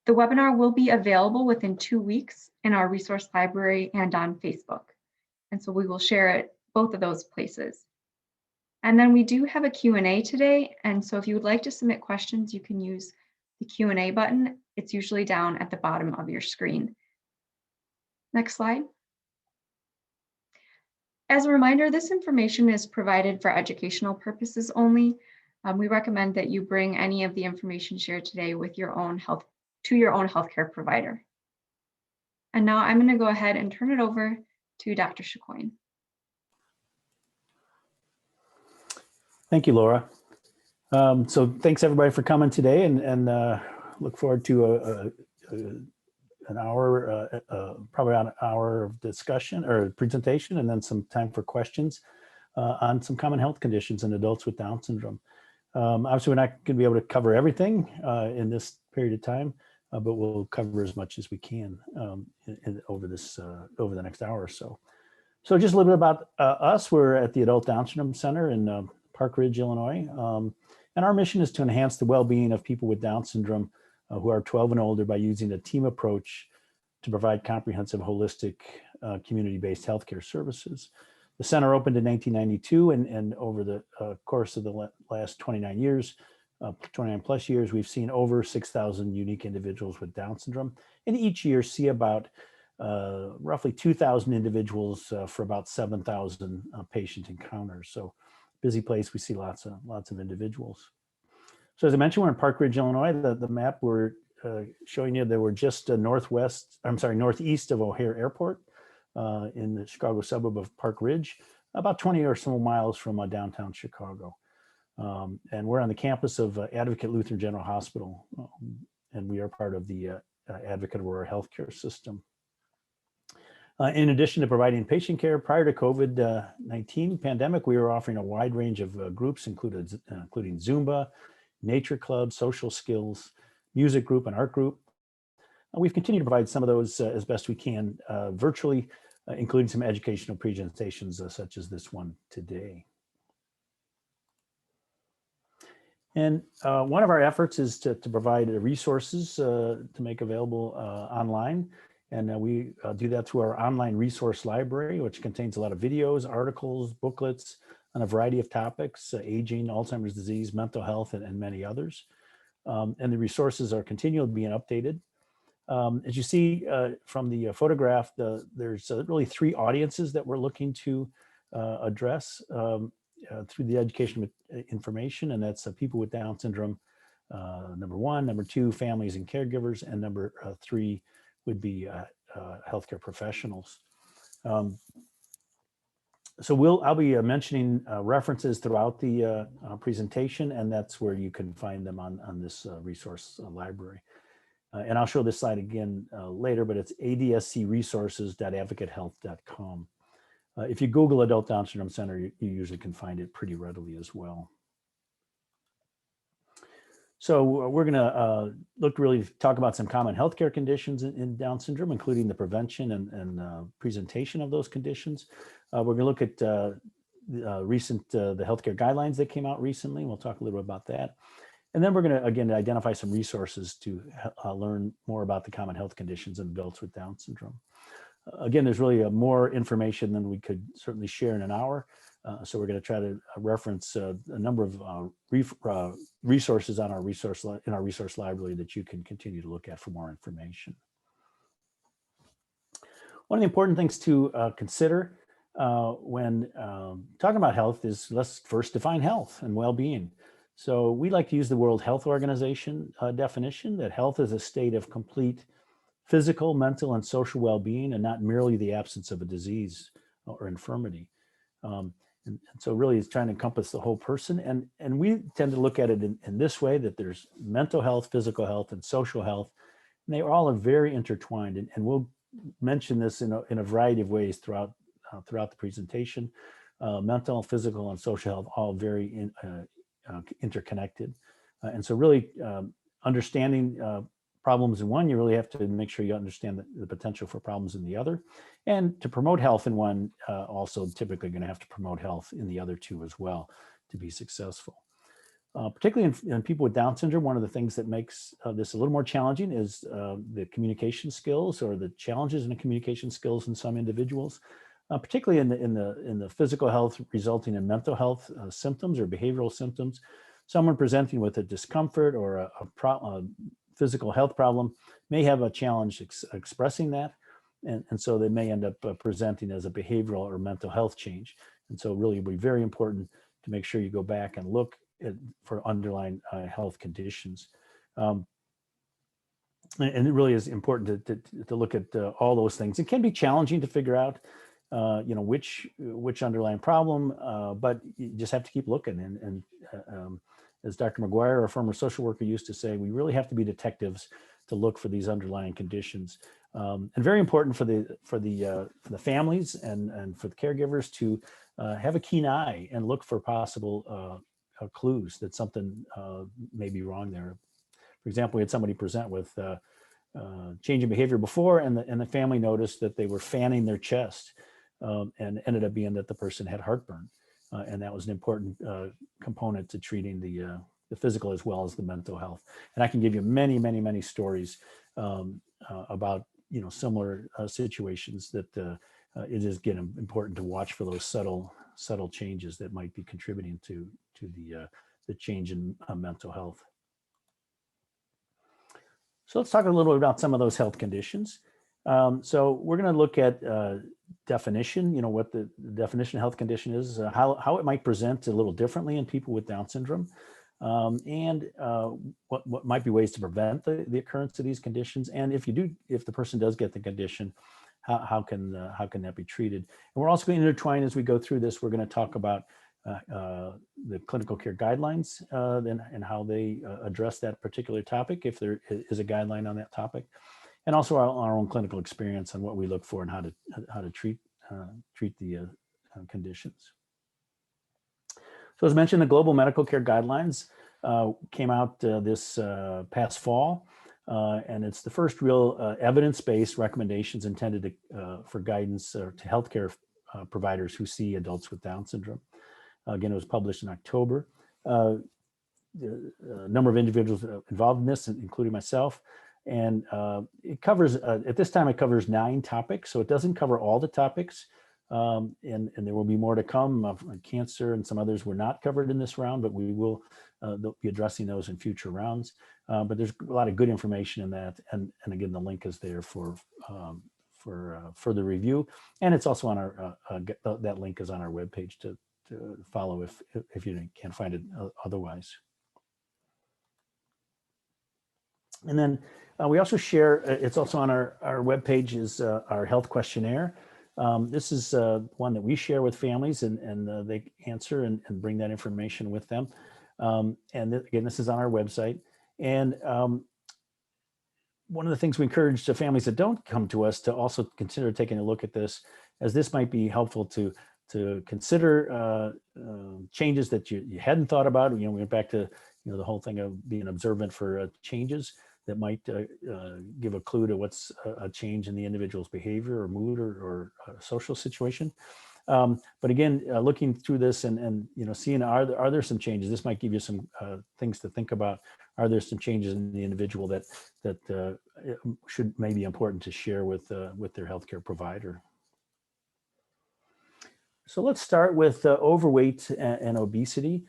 The webinar will be available within 2 weeks in our resource library and on Facebook. And so we will share it both of those places. And then we do have a Q&A today. And so if you would like to submit questions, you can use the Q&A button. It's usually down at the bottom of your screen. Next slide. As a reminder, this information is provided for educational purposes only. We recommend that you bring any of the information shared today with your own healthcare provider. And now I'm going to go ahead and turn it over to Dr. Chicoine. Thank you, Laura. So thanks everybody for coming today, and look forward to an hour, probably an hour of discussion or presentation, and then some time for questions on some common health conditions in adults with Down syndrome. Obviously, we're not going to be able to cover everything in this period of time, but we'll cover as much as we can over the next hour or so. So just a little bit about us. We're at the Adult Down Syndrome Center in Park Ridge, Illinois. And our mission is to enhance the well-being of people with Down syndrome who are 12 and older by using a team approach to provide comprehensive, holistic, community-based healthcare services. The center opened in 1992, and over the course of the last 29 years, 29 plus years, we've seen over 6,000 unique individuals with Down syndrome, and each year see about roughly 2,000 individuals for about 7,000 patient encounters. So busy place, we see lots of individuals. So as I mentioned, we're in Park Ridge, Illinois. The map we're showing you that we're just northeast of O'Hare Airport in the Chicago suburb of Park Ridge, about 20 or so miles from downtown Chicago. And we're on the campus of Advocate Lutheran General Hospital, and we are part of the Advocate Aurora healthcare system. In addition to providing patient care, prior to COVID-19 pandemic, we were offering a wide range of groups, including Zumba, nature club, social skills, music group, and art group. We've continued to provide some of those as best we can virtually, including some educational presentations such as this one today. And one of our efforts is to provide resources to make available online. And we do that through our online resource library, which contains a lot of videos, articles, booklets on a variety of topics, aging, Alzheimer's disease, mental health, and many others. And the resources are continually being updated. As you see from the photograph, there's really 3 audiences that we're looking to address through the education information, and that's people with Down syndrome, number 1, number 2, families and caregivers, and number 3 would be healthcare professionals. So I'll be mentioning references throughout the presentation, and that's where you can find them on this resource library. And I'll show this slide again later, but it's adscresources.advocatehealth.com. If you Google Adult Down Syndrome Center, you usually can find it pretty readily as well. So we're going to look to really talk about some common healthcare conditions in Down syndrome, including the prevention and presentation of those conditions. We're going to look at the healthcare guidelines that came out recently. We'll talk a little bit about that. And then we're going to, again, identify some resources to learn more about the common health conditions in adults with Down syndrome. Again, there's really more information than we could certainly share in an hour. So we're going to try to reference a number of resources on our resource library that you can continue to look at for more information. One of the important things to consider when talking about health is, let's first define health and well-being. So we like to use the World Health Organization definition that health is a state of complete physical, mental, and social well-being, and not merely the absence of a disease or infirmity. And so really it's trying to encompass the whole person. And we tend to look at it in this way, that there's mental health, physical health, and social health. And they all are very intertwined. And we'll mention this in a variety of ways throughout the presentation. Mental, physical, and social health, all very interconnected. And so really understanding problems in one, you really have to make sure you understand the potential for problems in the other. And to promote health in one, also typically going to have to promote health in the other two as well to be successful. Particularly in people with Down syndrome, one of the things that makes this a little more challenging is the communication skills, or the challenges in the communication skills in some individuals, particularly in the physical health resulting in mental health symptoms or behavioral symptoms. Someone presenting with a discomfort or a physical health problem may have a challenge expressing that, and so they may end up presenting as a behavioral or mental health change. And so really it would be very important to make sure you go back and look for underlying health conditions. And it really is important to look at all those things. It can be challenging to figure out, which underlying problem, but you just have to keep looking. And as Dr. McGuire, a former social worker, used to say, we really have to be detectives to look for these underlying conditions. And very important for the families and for the caregivers to have a keen eye and look for possible clues that something may be wrong there. For example, we had somebody present with change in behavior before, and the family noticed that they were fanning their chest, and ended up being that the person had heartburn, and that was an important component to treating the physical as well as the mental health. And I can give you many, many, many stories about similar situations that it is again important to watch for those subtle changes that might be contributing to the change in mental health. So let's talk a little bit about some of those health conditions. So we're going to look at definition, what the definition of health condition is, how it might present a little differently in people with Down syndrome, and what might be ways to prevent the occurrence of these conditions. And if the person does get the condition, how can that be treated? And we're also going to intertwine as we go through this. We're going to talk about the clinical care guidelines and how they address that particular topic, if there is a guideline on that topic, and also our own clinical experience on what we look for and how to treat the conditions. So as mentioned, the Global Medical Care Guidelines came out this past fall, and it's the first real evidence-based recommendations intended for guidance to healthcare providers who see adults with Down syndrome. Again, it was published in October. The number of individuals involved in this, including myself, and it covers, at this time, it covers 9 topics. So it doesn't cover all the topics, and there will be more to come. Cancer and some others were not covered in this round, but we will be addressing those in future rounds. But there's a lot of good information in that, and again, the link is there for further review, and it's also on our that link is on our webpage to follow if you can't find it otherwise. And then we also share, it's also on our webpage, is our health questionnaire. This is one that we share with families, and they answer and bring that information with them. And again, this is on our website. And one of the things we encourage the families that don't come to us to also consider taking a look at this, as this might be helpful to consider changes that you hadn't thought about. We went back to the whole thing of being observant for changes that might give a clue to what's a change in the individual's behavior or mood or social situation. But again, looking through this and seeing are there some changes, this might give you some things to think about. Are there some changes in the individual that may be important to share with their healthcare provider? So let's start with overweight and obesity.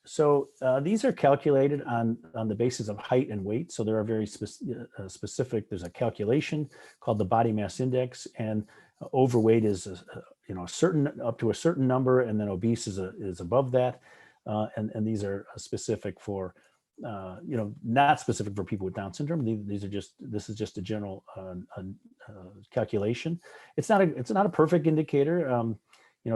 So these are calculated on the basis of height and weight. So there are very specific, there's a calculation called the body mass index, and overweight is up to a certain number, and then obese is above that. And these are specific for, not specific for people with Down syndrome. This is just a general calculation. It's not a perfect indicator.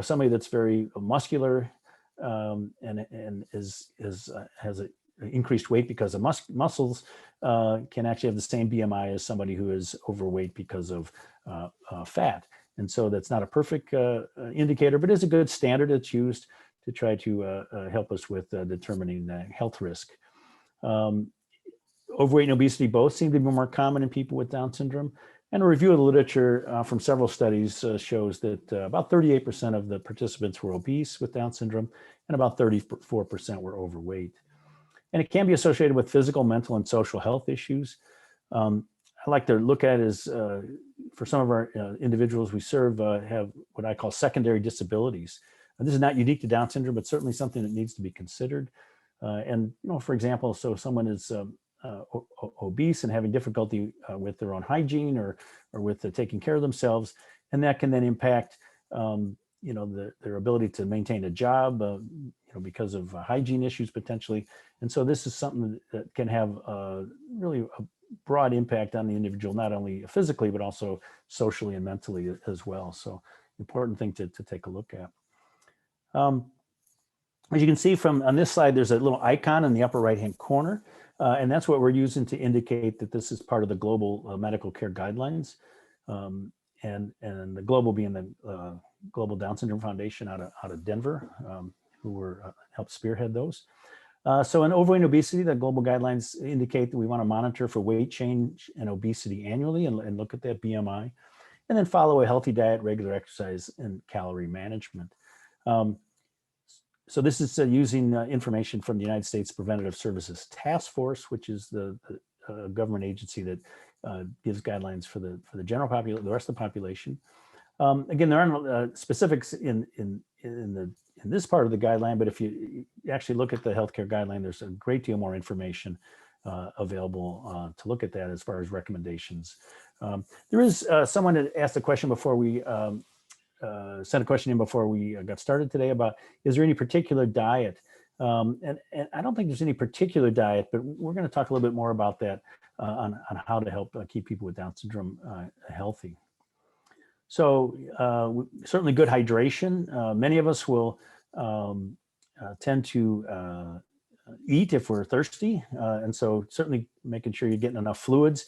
Somebody that's very muscular and has an increased weight because of muscles can actually have the same BMI as somebody who is overweight because of fat. And so that's not a perfect indicator, but it's a good standard that's used to try to help us with determining health risk. Overweight and obesity both seem to be more common in people with Down syndrome. And a review of the literature from several studies shows that about 38% of the participants were obese with Down syndrome, and about 34% were overweight. And it can be associated with physical, mental, and social health issues. I like to look at is for some of our individuals we serve have what I call secondary disabilities. This is not unique to Down syndrome, but certainly something that needs to be considered. And, for example, so if someone is obese and having difficulty with their own hygiene or with taking care of themselves, and that can then impact, their ability to maintain a job, because of hygiene issues potentially. And so this is something that can have really a broad impact on the individual, not only physically, but also socially and mentally as well. So important thing to take a look at. As you can see from on this slide, there's a little icon in the upper right-hand corner, and that's what we're using to indicate that this is part of the global medical care guidelines, and the global being the Global Down Syndrome Foundation out of Denver, who helped spearhead those. So in overweight and obesity, the global guidelines indicate that we want to monitor for weight change and obesity annually and look at that BMI, and then follow a healthy diet, regular exercise, and calorie management. So this is using information from the United States Preventative Services Task Force, which is the government agency that gives guidelines for the general population, the rest of the population. Again, there aren't specifics in this part of the guideline, but if you actually look at the healthcare guideline, there's a great deal more information available to look at that as far as recommendations. There is someone that asked a question before we sent a question in before we got started today about, is there any particular diet? And I don't think there's any particular diet, but we're going to talk a little bit more about that on how to help keep people with Down syndrome healthy. So certainly good hydration. Many of us will tend to eat if we're thirsty. And so certainly making sure you're getting enough fluids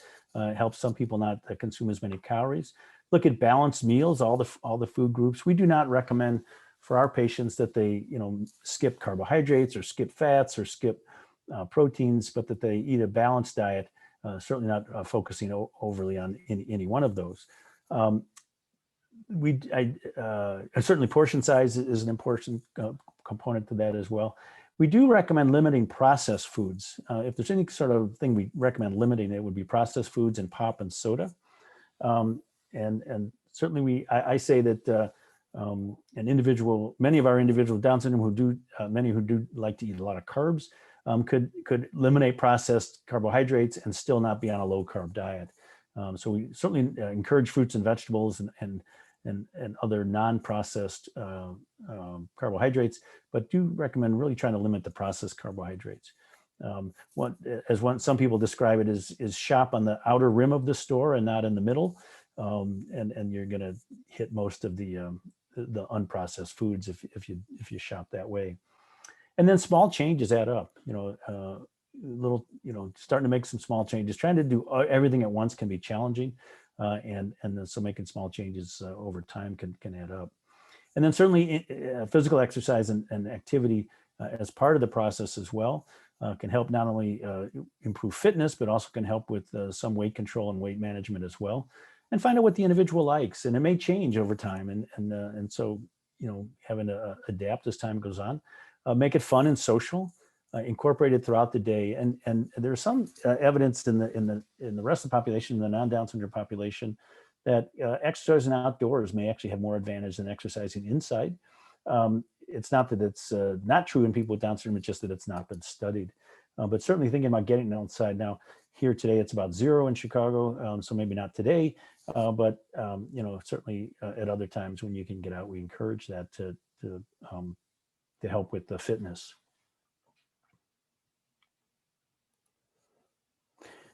helps some people not consume as many calories. Look at balanced meals, all the food groups. We do not recommend for our patients that they skip carbohydrates or skip fats or skip proteins, but that they eat a balanced diet, certainly not focusing overly on any one of those. Certainly portion size is an important component to that as well. We do recommend limiting processed foods. If there's any sort of thing we recommend limiting, it would be processed foods and pop and soda. And certainly I say that many of our individuals with Down syndrome many who do like to eat a lot of carbs could eliminate processed carbohydrates and still not be on a low carb diet. So we certainly encourage fruits and vegetables and other non-processed carbohydrates, but do recommend really trying to limit the processed carbohydrates. Some people describe it as shop on the outer rim of the store and not in the middle, and you're going to hit most of the unprocessed foods if you shop that way. And then small changes add up. Starting to make some small changes. Trying to do everything at once can be challenging, and then so making small changes over time can add up. And then certainly physical exercise and activity as part of the process as well can help not only improve fitness, but also can help with some weight control and weight management as well. And find out what the individual likes, and it may change over time. And so having to adapt as time goes on. Make it fun and social. Incorporate it throughout the day, and there's some evidence in the rest of the population, the non-Down syndrome population, that exercising outdoors may actually have more advantage than exercising inside. It's not that it's not true in people with Down syndrome; it's just that it's not been studied. But certainly thinking about getting outside now. Here today, it's about 0 in Chicago, so maybe not today, but certainly at other times when you can get out, we encourage that to help with the fitness.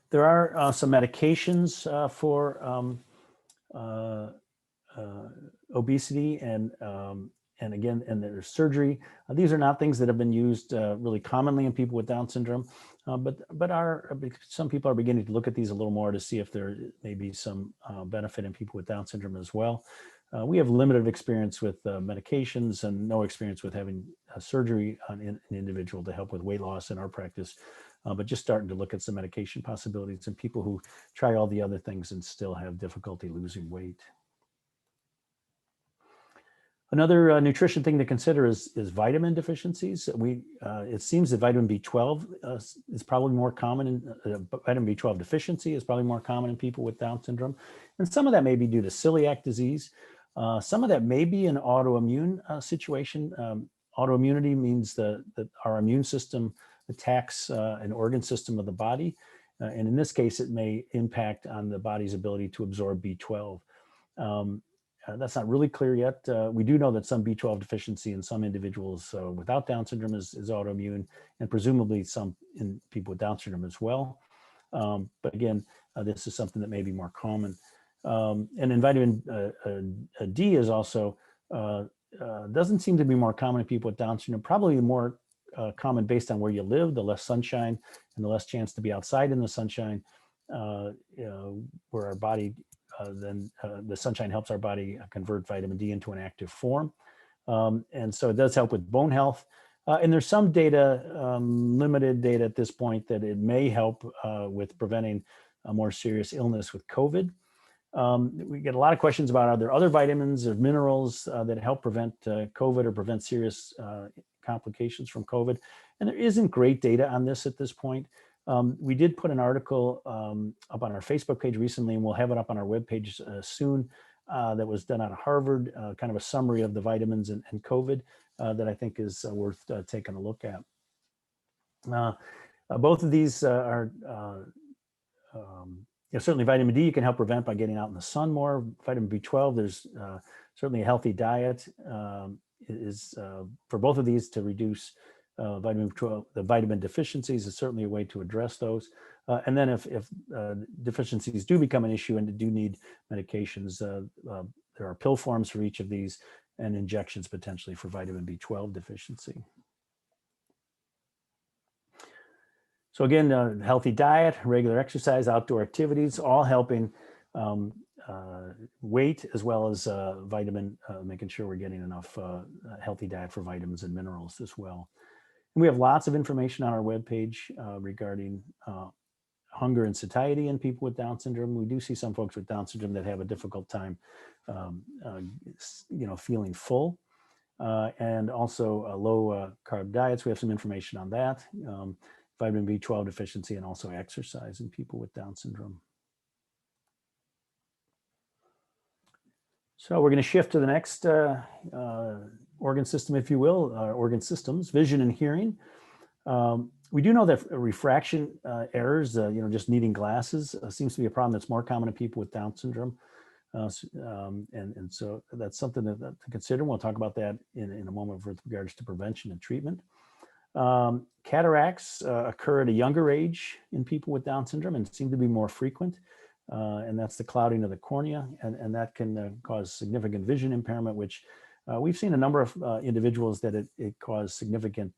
There are some medications for obesity and there's surgery. These are not things that have been used really commonly in people with Down syndrome, but some people are beginning to look at these a little more to see if there may be some benefit in people with Down syndrome as well. We have limited experience with medications and no experience with having surgery on an individual to help with weight loss in our practice, but just starting to look at some medication possibilities in people who try all the other things and still have difficulty losing weight. Another nutrition thing to consider is vitamin deficiencies. It seems that vitamin B12 is probably more common in vitamin B12 deficiency is probably more common in people with Down syndrome, and some of that may be due to celiac disease. Some of that may be an autoimmune situation. Autoimmunity means that our immune system attacks an organ system of the body, and in this case, it may impact on the body's ability to absorb B12. That's not really clear yet. We do know that some B12 deficiency in some individuals without Down syndrome is autoimmune, and presumably some in people with Down syndrome as well. But again, this is something that may be more common. And then vitamin D is also, doesn't seem to be more common in people with Down syndrome, probably more common based on where you live. The less sunshine and the less chance to be outside in the sunshine, where our body then the sunshine helps our body convert vitamin D into an active form. And so it does help with bone health. And there's some data, limited data at this point, that it may help with preventing a more serious illness with COVID. We get a lot of questions about, are there other vitamins or minerals that help prevent COVID or prevent serious complications from COVID? And there isn't great data on this at this point. We did put an article up on our Facebook page recently, and we'll have it up on our webpage soon, that was done out of Harvard, kind of a summary of the vitamins and COVID that I think is worth taking a look at. Both of these are certainly vitamin D you can help prevent by getting out in the sun more. Vitamin B12, there's certainly a healthy diet is for both of these to reduce vitamin B12. The vitamin deficiencies is certainly a way to address those. And then if deficiencies do become an issue and do need medications, there are pill forms for each of these and injections potentially for vitamin B12 deficiency. So again, healthy diet, regular exercise, outdoor activities, all helping weight as well as vitamin, making sure we're getting enough healthy diet for vitamins and minerals as well. And we have lots of information on our webpage regarding hunger and satiety in people with Down syndrome. We do see some folks with Down syndrome that have a difficult time, feeling full, and also low carb diets. We have some information on that. Vitamin B12 deficiency, and also exercise in people with Down syndrome. So we're going to shift to the next organ system, if you will, organ systems, vision and hearing. We do know that refraction errors, just needing glasses, seems to be a problem that's more common in people with Down syndrome. And so that's something to consider. We'll talk about that in a moment with regards to prevention and treatment. Cataracts occur at a younger age in people with Down syndrome and seem to be more frequent. And that's the clouding of the cornea, and that can cause significant vision impairment, which we've seen a number of individuals that it caused significant,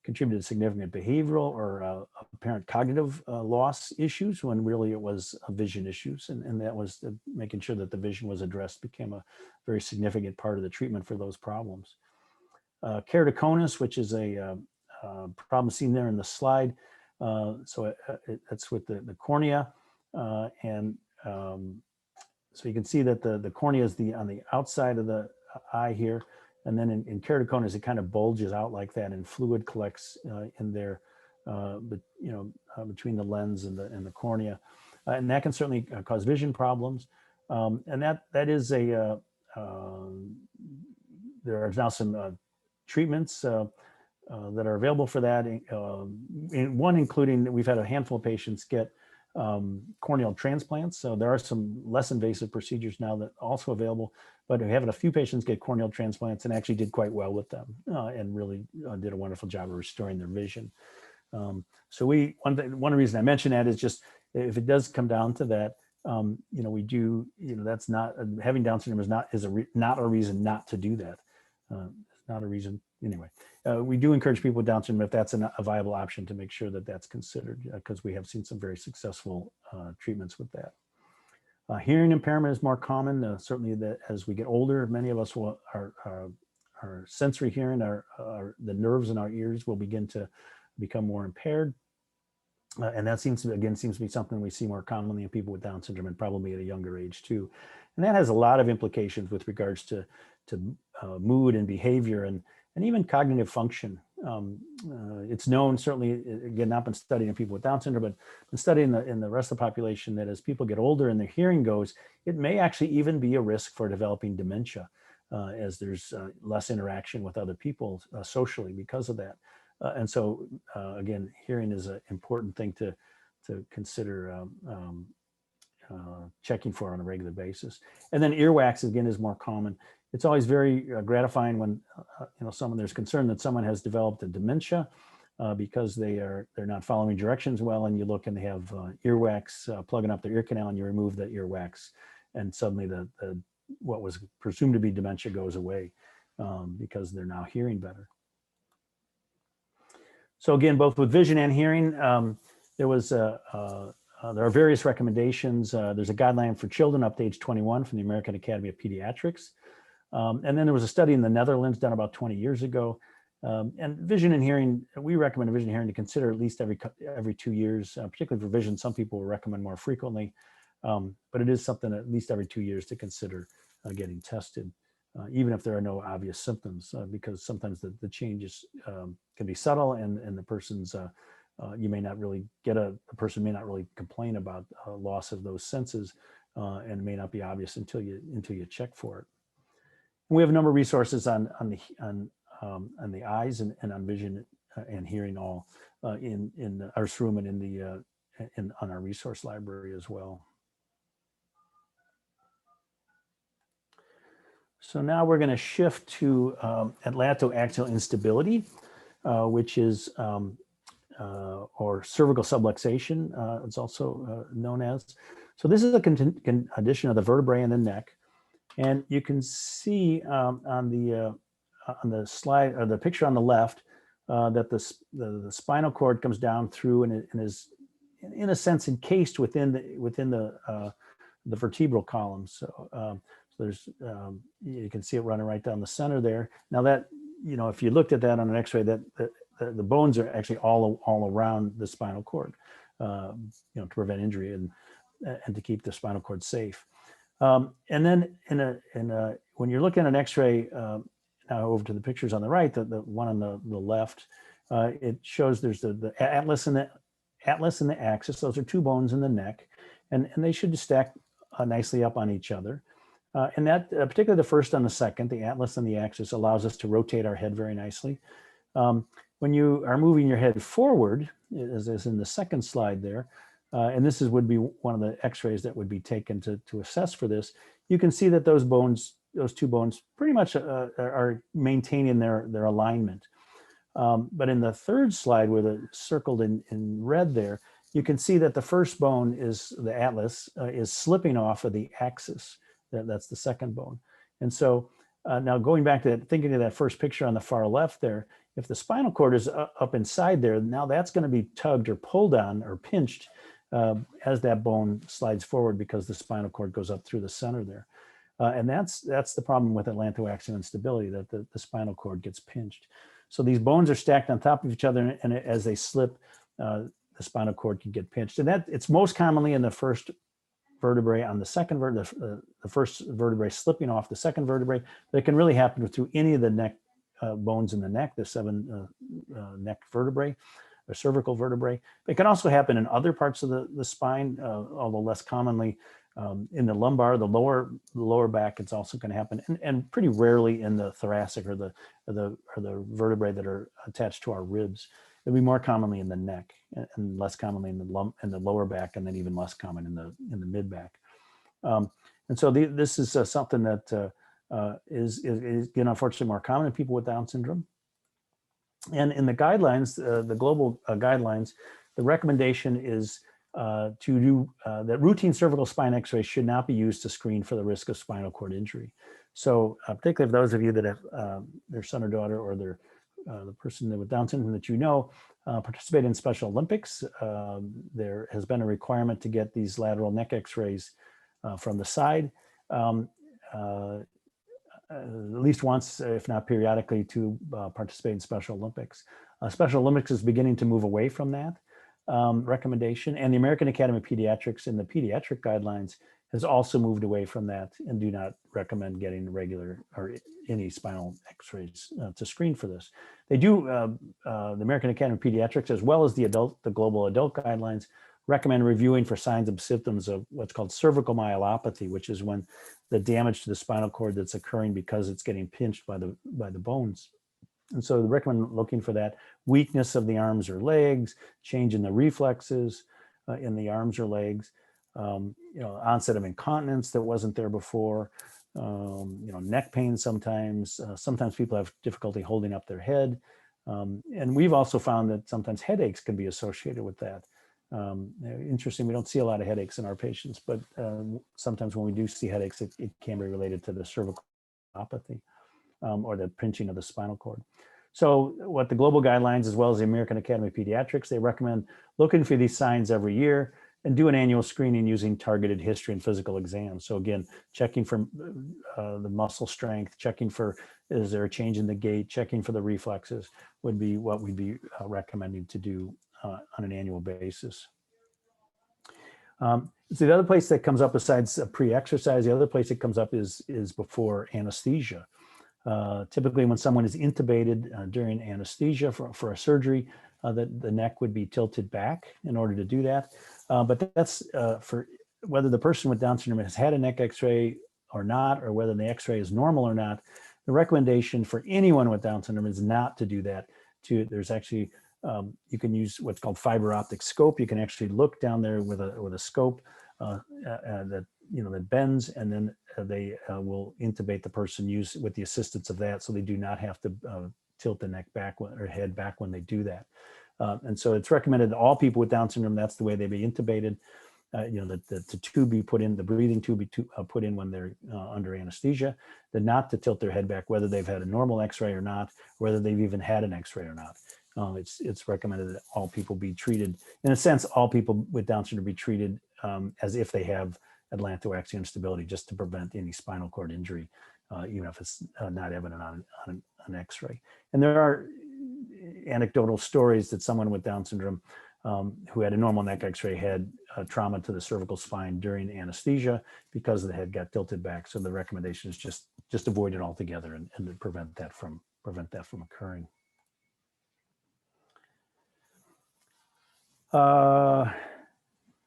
contributed to significant behavioral or apparent cognitive loss issues, when really it was vision issues. And that was making sure that the vision was addressed became a very significant part of the treatment for those problems. Keratoconus, which is a problem seen there in the slide. So that's with the cornea. So you can see that the cornea is on the outside of the eye here. And then in keratoconus, it kind of bulges out like that, and fluid collects in there, between the lens and the cornea. And that can certainly cause vision problems. And that is there are now some treatments that are available for that. One including, we've had a handful of patients get corneal transplants. So there are some less invasive procedures now that are also available, but we have a few patients get corneal transplants and actually did quite well with them, and really did a wonderful job of restoring their vision. So one reason I mention that is just, if it does come down to that, we do, that's not, having Down syndrome is not a reason not to do that. It's not a reason. Anyway, we do encourage people with Down syndrome, if that's a viable option, to make sure that that's considered, because we have seen some very successful treatments with that. Hearing impairment is more common. Certainly, that as we get older, many of us our sensory hearing, the nerves in our ears will begin to become more impaired. And that seems to be something we see more commonly in people with Down syndrome, and probably at a younger age too. And that has a lot of implications with regards to mood and behavior and even cognitive function. It's known, certainly, again, not been studied in people with Down syndrome, but been studied in the rest of the population, that as people get older and their hearing goes, it may actually even be a risk for developing dementia, as there's less interaction with other people socially because of that. And so, again, hearing is an important thing to consider checking for on a regular basis. And then earwax, again, is more common. It's always very gratifying when there's concern that someone has developed a dementia because they're not following directions well, and you look and they have earwax plugging up their ear canal, and you remove the earwax, and suddenly the what was presumed to be dementia goes away because they're now hearing better. So again, both with vision and hearing, there are various recommendations. There's a guideline for children up to age 21 from the American Academy of Pediatrics. And then there was a study in the Netherlands done about 20 years ago. And vision and hearing, we recommend vision and hearing to consider at least every 2 years, particularly for vision. Some people will recommend more frequently, but it is something at least every 2 years to consider getting tested, even if there are no obvious symptoms, because sometimes the changes can be subtle, and the person's you may not really get the person may not really complain about loss of those senses, and it may not be obvious until you check for it. We have a number of resources on the eyes and on vision and hearing, all in our room and on our resource library as well. So now we're going to shift to atlantoaxial instability, which is or cervical subluxation, it's also known as. So this is a condition of the vertebrae in the neck. And you can see on the slide, or the picture on the left, that the spinal cord comes down through and is, in a sense, encased within the vertebral column. So there's you can see it running right down the center there. Now that, if you looked at that on an X-ray, that the bones are actually all around the spinal cord, to prevent injury and to keep the spinal cord safe. And then when you're looking at an X-ray, now over to the pictures on the right, the one on the left, it shows there's the atlas and the axis. Those are two bones in the neck, and they should stack nicely up on each other. And that, particularly the first and the second, the atlas and the axis, allows us to rotate our head very nicely. When you are moving your head forward, as is in the second slide there, and this would be one of the X-rays that would be taken to assess for this, you can see that those two bones pretty much are maintaining their alignment. But in the third slide, where the circled in red there, you can see that the first bone the atlas, is slipping off of the axis. That's the second bone. And so now going back to thinking of that first picture on the far left there, if the spinal cord is up inside there, now that's going to be tugged or pulled on or pinched as that bone slides forward, because the spinal cord goes up through the center there. And that's the problem with atlantoaxial instability, that the spinal cord gets pinched. So these bones are stacked on top of each other, and as they slip, the spinal cord can get pinched. And that it's most commonly in the first vertebrae on the second the first vertebrae slipping off the second vertebrae. But it can really happen through any of the neck bones in the neck, the 7 neck vertebrae or cervical vertebrae. It can also happen in other parts of the spine, although less commonly in the lumbar, the lower back. It's also going to happen, and pretty rarely in the thoracic or the vertebrae that are attached to our ribs. It'll be more commonly in the neck, and less commonly in the lower back, and then even less common in the mid back. And so this is something that is unfortunately more common in people with Down syndrome. And in the guidelines, the global guidelines, the recommendation is to do that routine cervical spine X-ray should not be used to screen for the risk of spinal cord injury. So particularly for those of you that have their son or daughter, or the person with Down syndrome that participate in Special Olympics, there has been a requirement to get these lateral neck X-rays from the side, at least once, if not periodically, to participate in Special Olympics. Special Olympics is beginning to move away from that. recommendation, and the American Academy of Pediatrics in the pediatric guidelines has also moved away from that and do not recommend getting regular or any spinal x-rays to screen for this. They do, the American Academy of Pediatrics, as well as the global adult guidelines, recommend reviewing for signs and symptoms of what's called cervical myelopathy, which is when the damage to the spinal cord that's occurring because it's getting pinched by the bones. And so they recommend looking for that weakness of the arms or legs, change in the reflexes in the arms or legs, onset of incontinence that wasn't there before, neck pain sometimes. Sometimes people have difficulty holding up their head. And we've also found that sometimes headaches can be associated with that. Interesting, we don't see a lot of headaches in our patients, but sometimes when we do see headaches, it can be related to the cervical myelopathy or the pinching of the spinal cord. So what the global guidelines, as well as the American Academy of Pediatrics, they recommend looking for these signs every year and do an annual screening using targeted history and physical exams. So again, checking for the muscle strength, checking for, is there a change in the gait, checking for the reflexes would be what we'd be recommending to do on an annual basis. So the other place that comes up besides pre-exercise, the other place that comes up is before anesthesia. Typically when someone is intubated during anesthesia for a surgery, the neck would be tilted back in order to do that. But that's for whether the person with Down syndrome has had a neck x-ray or not, or whether the x-ray is normal or not. The recommendation for anyone with Down syndrome is not to do that. There's actually, you can use what's called fiber optic scope. You can actually look down there with a scope that bends, and then they will intubate the person with the assistance of that, so they do not have to tilt the neck back or head back when they do that. And so it's recommended that all people with Down syndrome, that's the way they be intubated. The tube be put in, the breathing tube be put in when they're under anesthesia, then not to tilt their head back, whether they've had a normal x-ray or not, whether they've even had an x-ray or not. It's recommended that all people be treated, in a sense, all people with Down syndrome be treated as if they have Atlantoaxial instability, just to prevent any spinal cord injury, even if it's not evident on an x-ray. And there are anecdotal stories that someone with Down syndrome who had a normal neck x-ray had trauma to the cervical spine during anesthesia because the head got tilted back. So the recommendation is just avoid it altogether and to prevent that from occurring.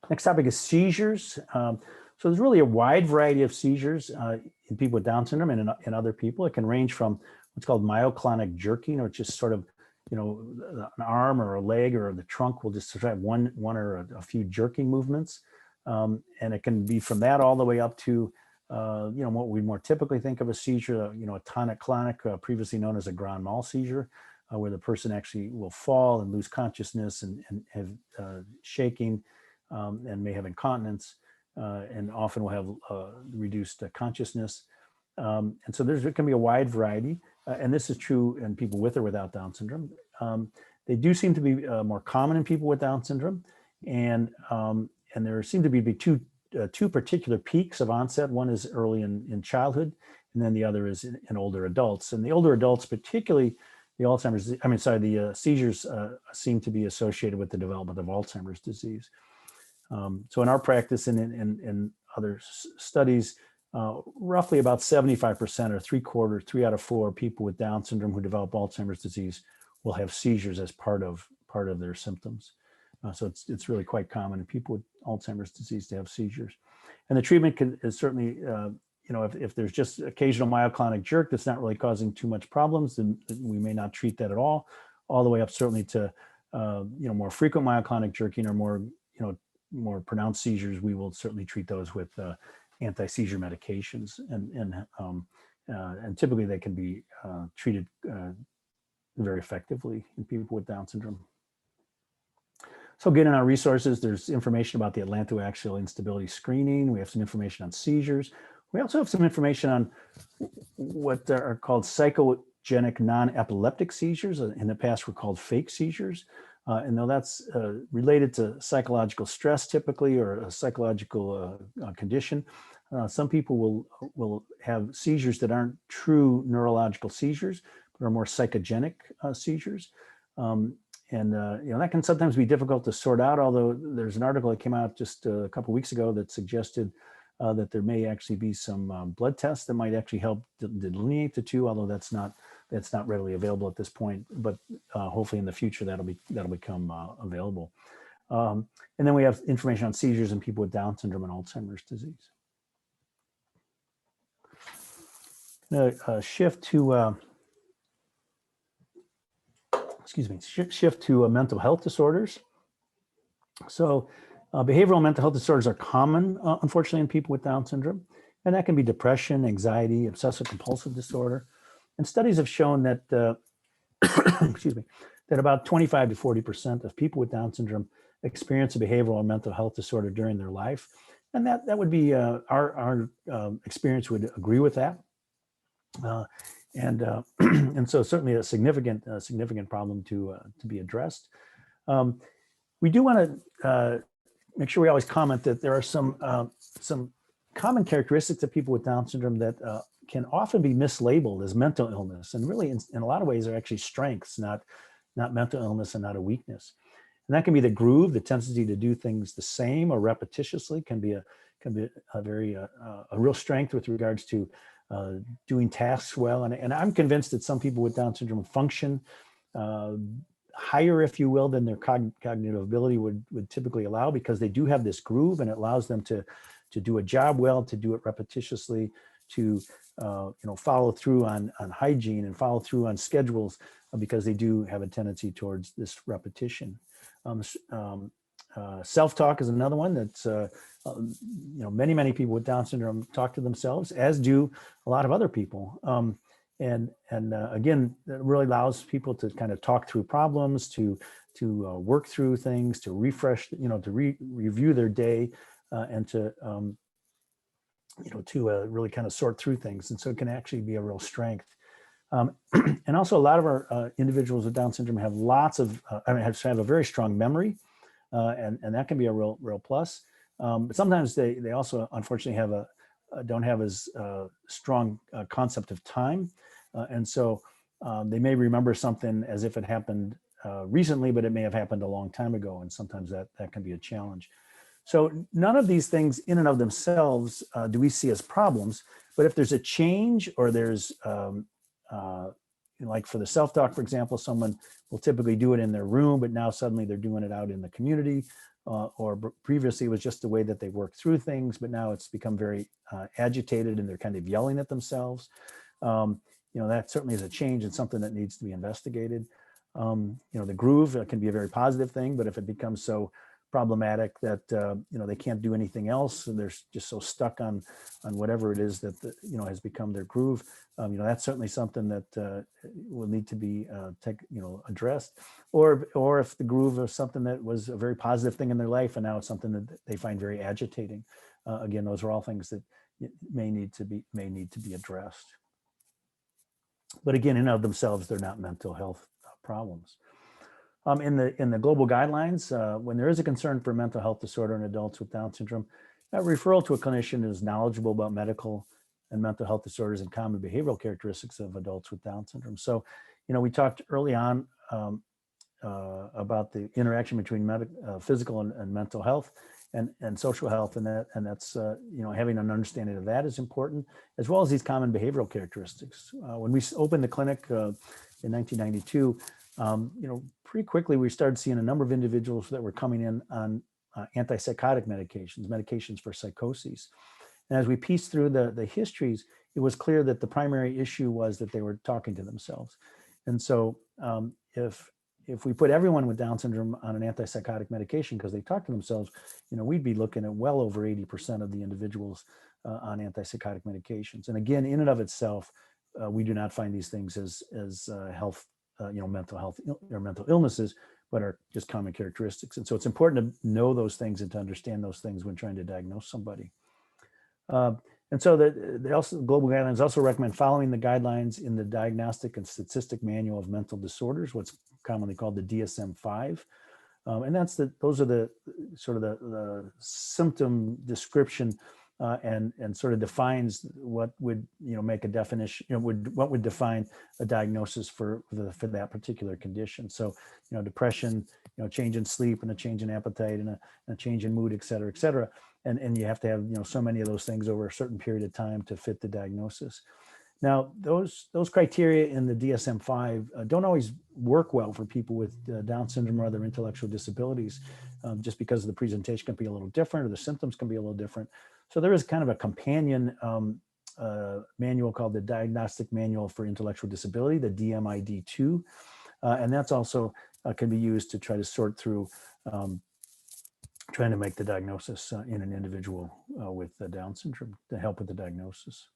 Next topic is seizures. So there's really a wide variety of seizures in people with Down syndrome and in other people. It can range from what's called myoclonic jerking, or just sort of, an arm or a leg or the trunk will just have one or a few jerking movements. And it can be from that all the way up to, what we more typically think of a seizure, a tonic-clonic, previously known as a grand mal seizure, where the person actually will fall and lose consciousness and have shaking and may have incontinence, and often will have reduced consciousness. And so there can be a wide variety, and this is true in people with or without Down syndrome. They do seem to be more common in people with Down syndrome, and there seem to be two particular peaks of onset. One is early in childhood, and then the other is in older adults. And the older adults, particularly the seizures seem to be associated with the development of Alzheimer's disease. So in our practice and in other studies, roughly about 75% or 3 out of 4 people with Down syndrome who develop Alzheimer's disease will have seizures as part of their symptoms. So it's really quite common in people with Alzheimer's disease to have seizures. And the treatment is certainly, if there's just occasional myoclonic jerk that's not really causing too much problems, then we may not treat that at all the way up certainly to, more frequent myoclonic jerking or more pronounced seizures. We will certainly treat those with anti-seizure medications, and typically they can be treated very effectively in people with Down syndrome. So again, in our resources, there's information about the Atlantoaxial instability screening. We have some information on seizures. We also have some information on what are called psychogenic non-epileptic seizures. In the past were called fake seizures. And though that's related to psychological stress typically, or a psychological condition, some people will have seizures that aren't true neurological seizures, but are more psychogenic seizures. that can sometimes be difficult to sort out, although there's an article that came out just a couple of weeks ago that suggested that there may actually be some blood tests that might actually help delineate the two, although that's not readily available at this point, but hopefully in the future that'll become available. And then we have information on seizures in people with Down syndrome and Alzheimer's disease. Shift to shift to mental health disorders. So behavioral mental health disorders are common, unfortunately, in people with Down syndrome, and that can be depression, anxiety, obsessive compulsive disorder. And studies have shown that that about 25 to 40% of people with Down syndrome experience a behavioral or mental health disorder during their life, and that would be our experience would agree with that. And so certainly a significant problem to be addressed. We do want to make sure we always comment that there are some common characteristics of people with Down syndrome that can often be mislabeled as mental illness, and really in a lot of ways are actually strengths, not mental illness and not a weakness. And that can be the groove, the tendency to do things the same or repetitiously can be a very a real strength with regards to doing tasks well. And I'm convinced that some people with Down syndrome function higher, if you will, than their cognitive ability would typically allow, because they do have this groove and it allows them to do a job well, to do it repetitiously, to follow through on hygiene and follow through on schedules, because they do have a tendency towards this repetition. Self-talk is another one that's, many people with Down syndrome talk to themselves, as do a lot of other people. And again, that really allows people to kind of talk through problems, to work through things, to refresh, to review their day, and to really kind of sort through things. And so it can actually be a real strength. And also a lot of our individuals with Down syndrome have have a very strong memory, and that can be a real plus. But sometimes they also unfortunately don't have as strong concept of time, and so they may remember something as if it happened recently, but it may have happened a long time ago, and sometimes that can be a challenge. So none of these things in and of themselves do we see as problems, but if there's a change or there's like for the self-talk, for example, someone will typically do it in their room, but now suddenly they're doing it out in the community, or previously it was just the way that they worked through things, but now it's become very agitated and they're kind of yelling at themselves. That certainly is a change and something that needs to be investigated. The groove can be a very positive thing, but if it becomes so problematic that they can't do anything else and they're just so stuck on whatever it is that has become their groove, that's certainly something that will need to be addressed. Or if the groove is something that was a very positive thing in their life and now it's something that they find very agitating, again, those are all things that may need to be addressed. But again, in and of themselves, they're not mental health problems. In the global guidelines, when there is a concern for mental health disorder in adults with Down syndrome, that referral to a clinician who is knowledgeable about medical and mental health disorders and common behavioral characteristics of adults with Down syndrome. So, we talked early on about the interaction between physical and mental health and social health, and that's having an understanding of that is important, as well as these common behavioral characteristics. When we opened the clinic in 1992. Pretty quickly we started seeing a number of individuals that were coming in on antipsychotic medications for psychoses. And as we pieced through the histories, it was clear that the primary issue was that they were talking to themselves. And so if we put everyone with Down syndrome on an antipsychotic medication because they talk to themselves, we'd be looking at well over 80% of the individuals on antipsychotic medications. And again, in and of itself, we do not find these things as health, mental health or mental illnesses, but are just common characteristics. And so it's important to know those things and to understand those things when trying to diagnose somebody. And so the global guidelines also recommend following the guidelines in the Diagnostic and Statistic Manual of Mental Disorders, what's commonly called the DSM-5. And those are the sort of the symptom description and sort of defines what would make a definition, what would define a diagnosis for that particular condition. So depression, change in sleep and a change in appetite and a change in mood, et cetera, et cetera. And you have to have so many of those things over a certain period of time to fit the diagnosis. Now, those criteria in the DSM-5 don't always work well for people with Down syndrome or other intellectual disabilities, just because the presentation can be a little different or the symptoms can be a little different. So there is kind of a companion manual called the Diagnostic Manual for Intellectual Disability, the DMID-2, and that's also can be used to try to sort through trying to make the diagnosis in an individual with Down syndrome to help with the diagnosis.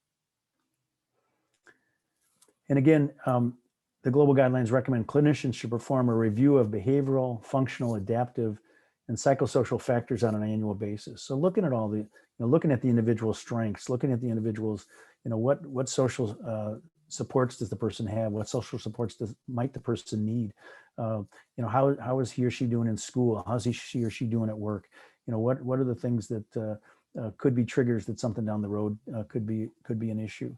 And again, the global guidelines recommend clinicians should perform a review of behavioral, functional, adaptive, and psychosocial factors on an annual basis. So looking at all the, looking at the individual's strengths, looking at the individual's, what social supports does the person have? What social supports might the person need? How is he or she doing in school? How's he or she doing at work? What are the things that could be triggers that something down the road could be an issue?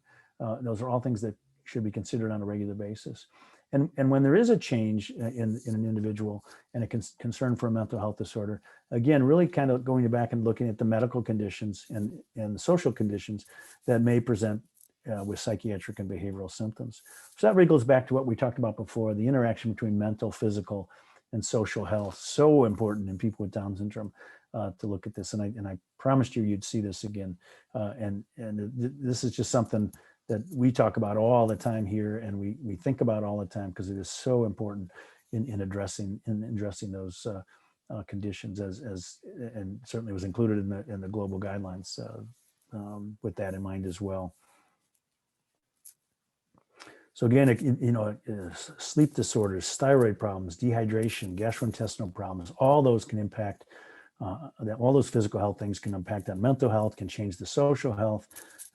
Those are all things that should be considered on a regular basis. And when there is a change in an individual and a concern for a mental health disorder, again, really kind of going back and looking at the medical conditions and the social conditions that may present with psychiatric and behavioral symptoms. So that really goes back to what we talked about before, the interaction between mental, physical, and social health. So important in people with Down syndrome to look at this. And I promised you'd see this again. And this is just something that we talk about all the time here, and we think about all the time because it is so important in addressing those conditions and certainly was included in the global guidelines with that in mind as well. So again, sleep disorders, thyroid problems, dehydration, gastrointestinal problems, all those can impact all those physical health things can impact on mental health, can change the social health.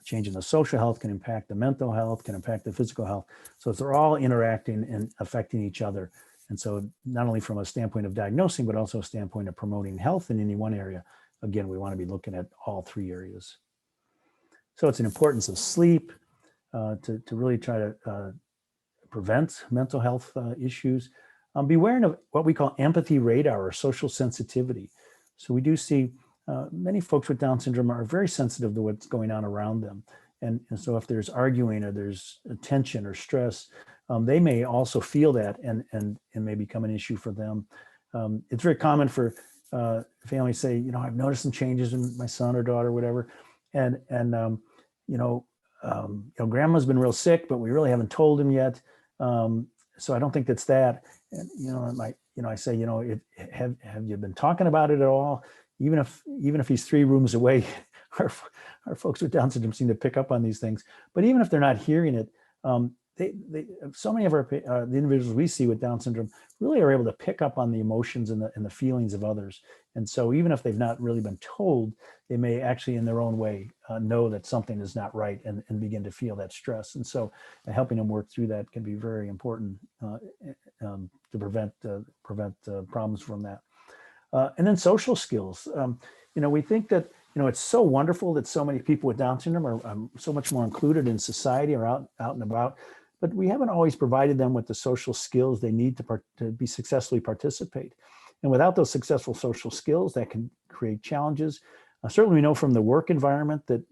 Change in the social health can impact the mental health, can impact the physical health. So they're all interacting and affecting each other. And so not only from a standpoint of diagnosing, but also a standpoint of promoting health in any one area, again, we want to be looking at all three areas. So it's an importance of sleep to really try to prevent mental health issues. Be aware of what we call empathy radar or social sensitivity. So we do see many folks with Down syndrome are very sensitive to what's going on around them. And so if there's arguing or there's tension or stress, they may also feel that and may become an issue for them. It's very common for families say, I've noticed some changes in my son or daughter or whatever. And grandma's been real sick, but we really haven't told him yet. So I don't think that's that. And, I say, have you been talking about it at all? Even if he's 3 rooms away, our folks with Down syndrome seem to pick up on these things. But even if they're not hearing it, so many of the individuals we see with Down syndrome really are able to pick up on the emotions and the feelings of others. And so even if they've not really been told, they may actually in their own way know that something is not right and begin to feel that stress. And so helping them work through that can be very important to prevent problems from that. And then social skills. We think that, it's so wonderful that so many people with Down syndrome are so much more included in society or out and about, but we haven't always provided them with the social skills they need to be successfully participate. And without those successful social skills, that can create challenges. Certainly we know from the work environment that,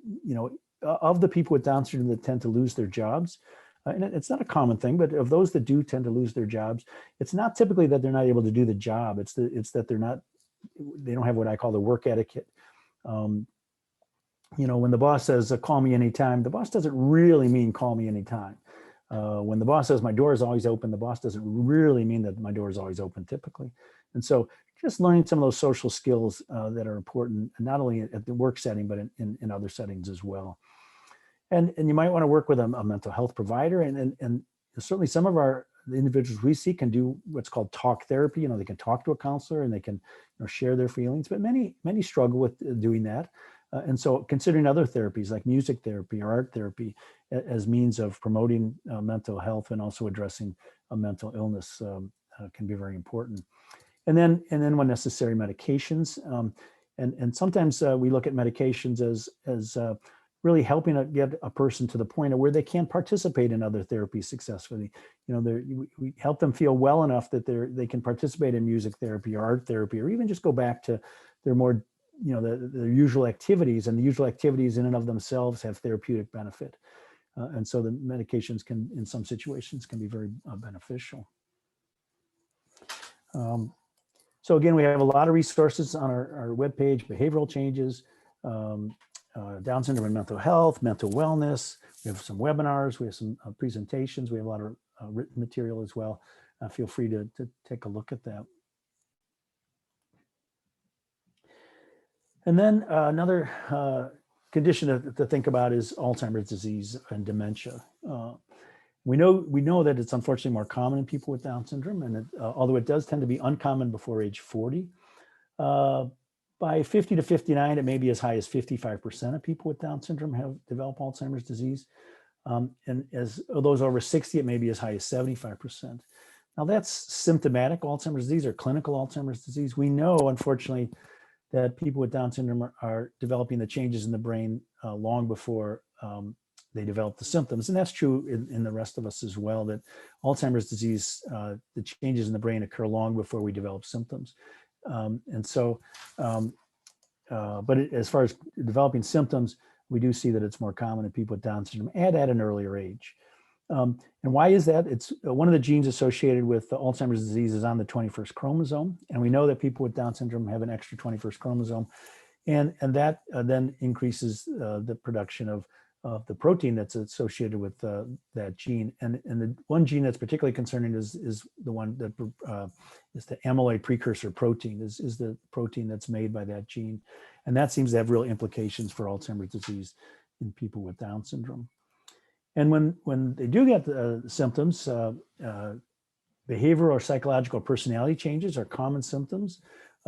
of the people with Down syndrome that tend to lose their jobs, and it's not a common thing, but of those that do tend to lose their jobs, it's not typically that they're not able to do the job. It's that they don't have what I call the work etiquette. When the boss says, call me anytime, the boss doesn't really mean call me anytime. When the boss says my door is always open, the boss doesn't really mean that my door is always open typically. And so just learning some of those social skills that are important, not only at the work setting, but in other settings as well. And you might want to work with a mental health provider, and certainly some of the individuals we see can do what's called talk therapy. They can talk to a counselor and they can share their feelings, but many struggle with doing that. And so considering other therapies like music therapy or art therapy as means of promoting mental health and also addressing a mental illness can be very important. And then when necessary, medications. And sometimes we look at medications as really helping to get a person to the point of where they can participate in other therapies successfully. We help them feel well enough that they can participate in music therapy or art therapy, or even just go back to their more, their usual activities, and the usual activities in and of themselves have therapeutic benefit. And so the medications can, in some situations, can be very beneficial. So again, we have a lot of resources on our webpage: behavioral changes, Down syndrome and mental health, mental wellness. We have some webinars, we have some presentations, we have a lot of written material as well. Feel free to take a look at that. And then another condition to think about is Alzheimer's disease and dementia. We know that it's unfortunately more common in people with Down syndrome, and although it does tend to be uncommon before age 40, by 50 to 59, it may be as high as 55% of people with Down syndrome have developed Alzheimer's disease. And as those over 60, it may be as high as 75%. Now that's symptomatic Alzheimer's disease or clinical Alzheimer's disease. We know, unfortunately, that people with Down syndrome are developing the changes in the brain long before they develop the symptoms. And that's true in the rest of us as well, that Alzheimer's disease, the changes in the brain occur long before we develop symptoms. But as far as developing symptoms, we do see that it's more common in people with Down syndrome and at an earlier age. And why is that? It's one of the genes associated with Alzheimer's disease is on the 21st chromosome. And we know that people with Down syndrome have an extra 21st chromosome. And that then increases the production of the protein that's associated with that gene. And the one gene that's particularly concerning is the one that is the amyloid precursor protein, is the protein that's made by that gene. And that seems to have real implications for Alzheimer's disease in people with Down syndrome. And when they do get the symptoms, behavioral or psychological personality changes are common symptoms.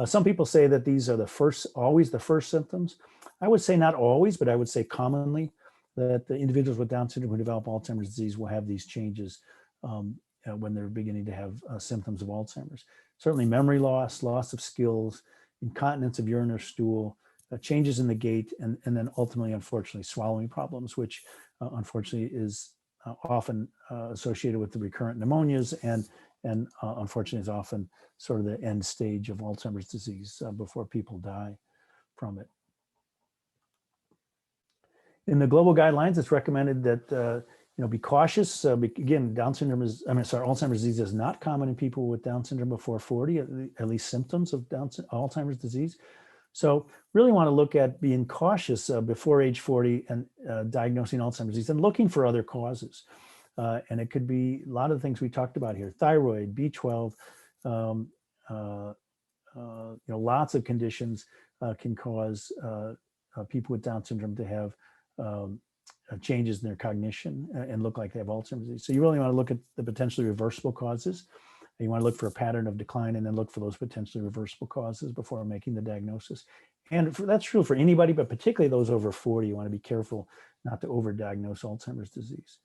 Some people say that these are always the first symptoms. I would say not always, but I would say commonly that the individuals with Down syndrome who develop Alzheimer's disease will have these changes when they're beginning to have symptoms of Alzheimer's. Certainly memory loss, loss of skills, incontinence of urine or stool, changes in the gait, and then ultimately, unfortunately, swallowing problems, which unfortunately is often associated with the recurrent pneumonias and unfortunately is often sort of the end stage of Alzheimer's disease before people die from it. In the global guidelines, it's recommended that be cautious. Again, Alzheimer's disease is not common in people with Down syndrome before 40, at least symptoms of Alzheimer's disease. So really want to look at being cautious before age 40 and diagnosing Alzheimer's disease and looking for other causes. And it could be a lot of the things we talked about here: thyroid, B12, lots of conditions can cause people with Down syndrome to have changes in their cognition and look like they have Alzheimer's disease. So you really want to look at the potentially reversible causes. You want to look for a pattern of decline and then look for those potentially reversible causes before making the diagnosis. And that's true for anybody, but particularly those over 40. You want to be careful not to overdiagnose Alzheimer's disease.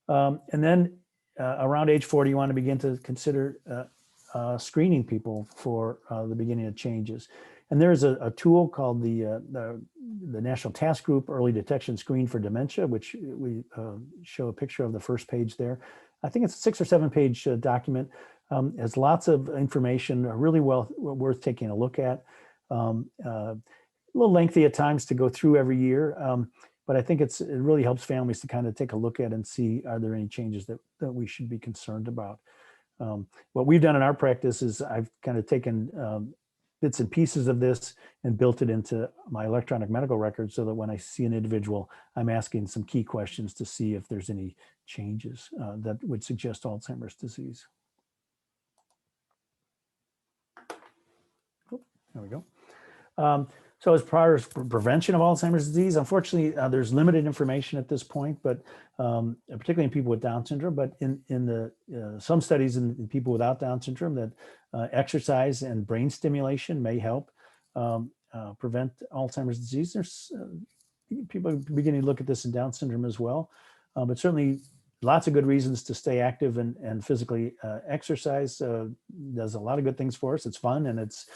And then around age 40, you want to begin to consider screening people for the beginning of changes. And there's a tool called the National Task Group Early Detection Screen for Dementia, which we show a picture of the first page there. I think it's a 6 or 7 page document. Has lots of information, really worth taking a look at. A little lengthy at times to go through every year, but I think it really helps families to kind of take a look at and see, are there any changes that we should be concerned about? What we've done in our practice is I've kind of taken bits and pieces of this and built it into my electronic medical record so that when I see an individual, I'm asking some key questions to see if there's any changes that would suggest Alzheimer's disease. Oh, there we go. So as far as prevention of Alzheimer's disease, unfortunately, there's limited information at this point, but particularly in people with Down syndrome, but in some studies in people without Down syndrome, that exercise and brain stimulation may help prevent Alzheimer's disease. There's people beginning to look at this in Down syndrome as well, but certainly lots of good reasons to stay active and physically exercise. Does a lot of good things for us. It's fun and it's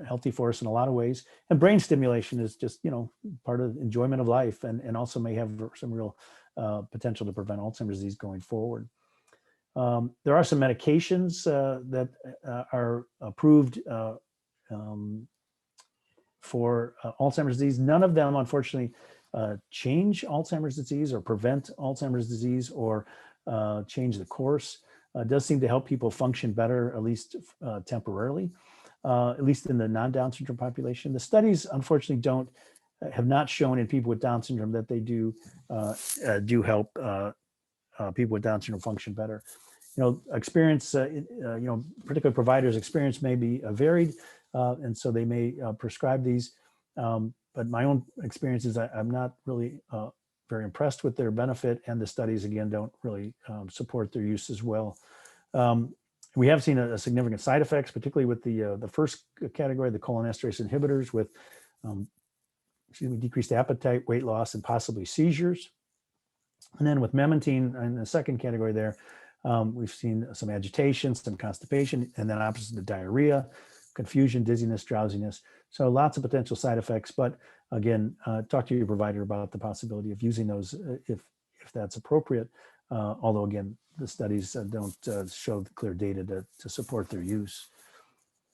healthy for us in a lot of ways. And brain stimulation is just, part of enjoyment of life, and also may have some real potential to prevent Alzheimer's disease going forward. There are some medications that are approved for Alzheimer's disease. None of them, unfortunately, change Alzheimer's disease or prevent Alzheimer's disease or change the course. It does seem to help people function better, at least temporarily, at least in the non-Down syndrome population. The studies, unfortunately, have not shown in people with Down syndrome that they do help people with Down syndrome function better. Experience, particular providers' experience may be varied, and so they may prescribe these. But my own experience is I'm not really very impressed with their benefit, and the studies, again, don't really support their use as well. We have seen a significant side effects, particularly with the first category, the cholinesterase inhibitors, with decreased appetite, weight loss, and possibly seizures. And then with memantine in the second category there, we've seen some agitation, some constipation, and then opposite the diarrhea, confusion, dizziness, drowsiness. So lots of potential side effects, but again, talk to your provider about the possibility of using those if that's appropriate. Although again, the studies don't show the clear data to support their use.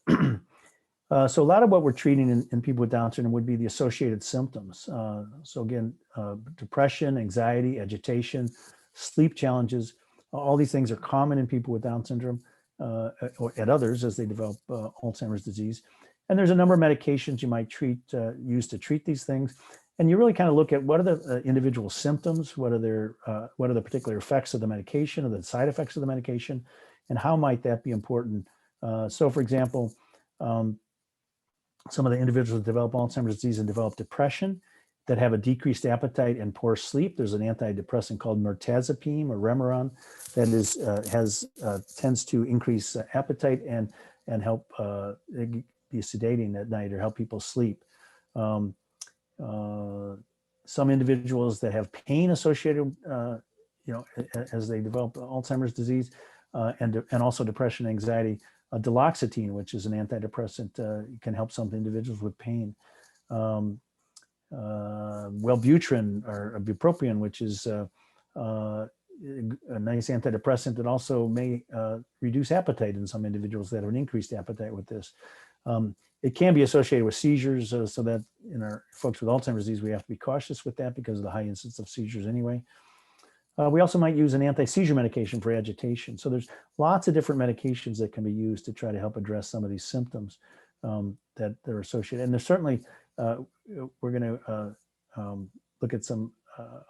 So a lot of what we're treating in people with Down syndrome would be the associated symptoms. So again, depression, anxiety, agitation, sleep challenges, all these things are common in people with Down syndrome or at others as they develop Alzheimer's disease. And there's a number of medications you might use to treat these things. And you really kind of look at what are the individual symptoms, what are the particular effects of the medication or the side effects of the medication, and how might that be important. So for example, some of the individuals that develop Alzheimer's disease and develop depression that have a decreased appetite and poor sleep. There's an antidepressant called mirtazapine or Remeron that tends to increase appetite and help be sedating at night or help people sleep. Some individuals that have pain associated, as they develop Alzheimer's disease, and also depression, anxiety. Duloxetine, which is an antidepressant, can help some individuals with pain. Wellbutrin or bupropion, which is a nice antidepressant that also may reduce appetite in some individuals that have an increased appetite with this. It can be associated with seizures, so that in our folks with Alzheimer's disease, we have to be cautious with that because of the high incidence of seizures anyway. We also might use an anti-seizure medication for agitation. So there's lots of different medications that can be used to try to help address some of these symptoms that are associated. And there's certainly, we're going to look at some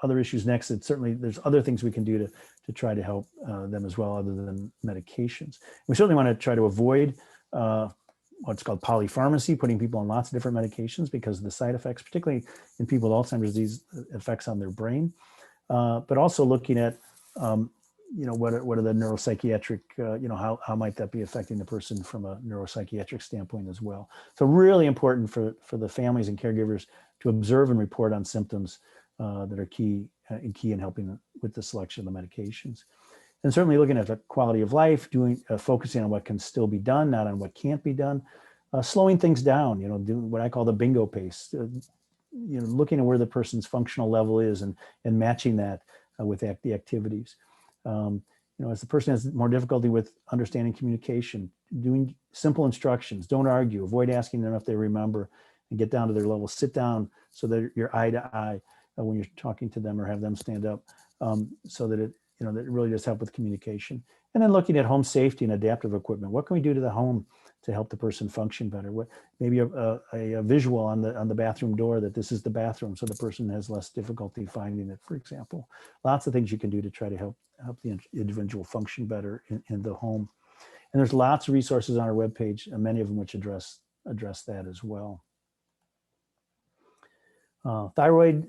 other issues next. That certainly there's other things we can do to try to help them as well, other than medications. We certainly want to try to avoid what's called polypharmacy, putting people on lots of different medications because of the side effects, particularly in people with Alzheimer's disease, effects on their brain. But also looking at, what are the neuropsychiatric, how might that be affecting the person from a neuropsychiatric standpoint as well. So really important for the families and caregivers to observe and report on symptoms that are key in helping with the selection of the medications. And certainly looking at the quality of life, focusing on what can still be done, not on what can't be done, slowing things down, doing what I call the bingo pace. Looking at where the person's functional level is and matching that with the activities. As the person has more difficulty with understanding communication, doing simple instructions, don't argue, avoid asking them if they remember, and get down to their level. Sit down so that you're eye to eye when you're talking to them, or have them stand up, so that that it really does help with communication. And then looking at home safety and adaptive equipment. What can we do to the home to help the person function better? Maybe a visual on the bathroom door that this is the bathroom, so the person has less difficulty finding it, for example. Lots of things you can do to try to help the individual function better in the home. And there's lots of resources on our webpage, many of them which address that as well. Thyroid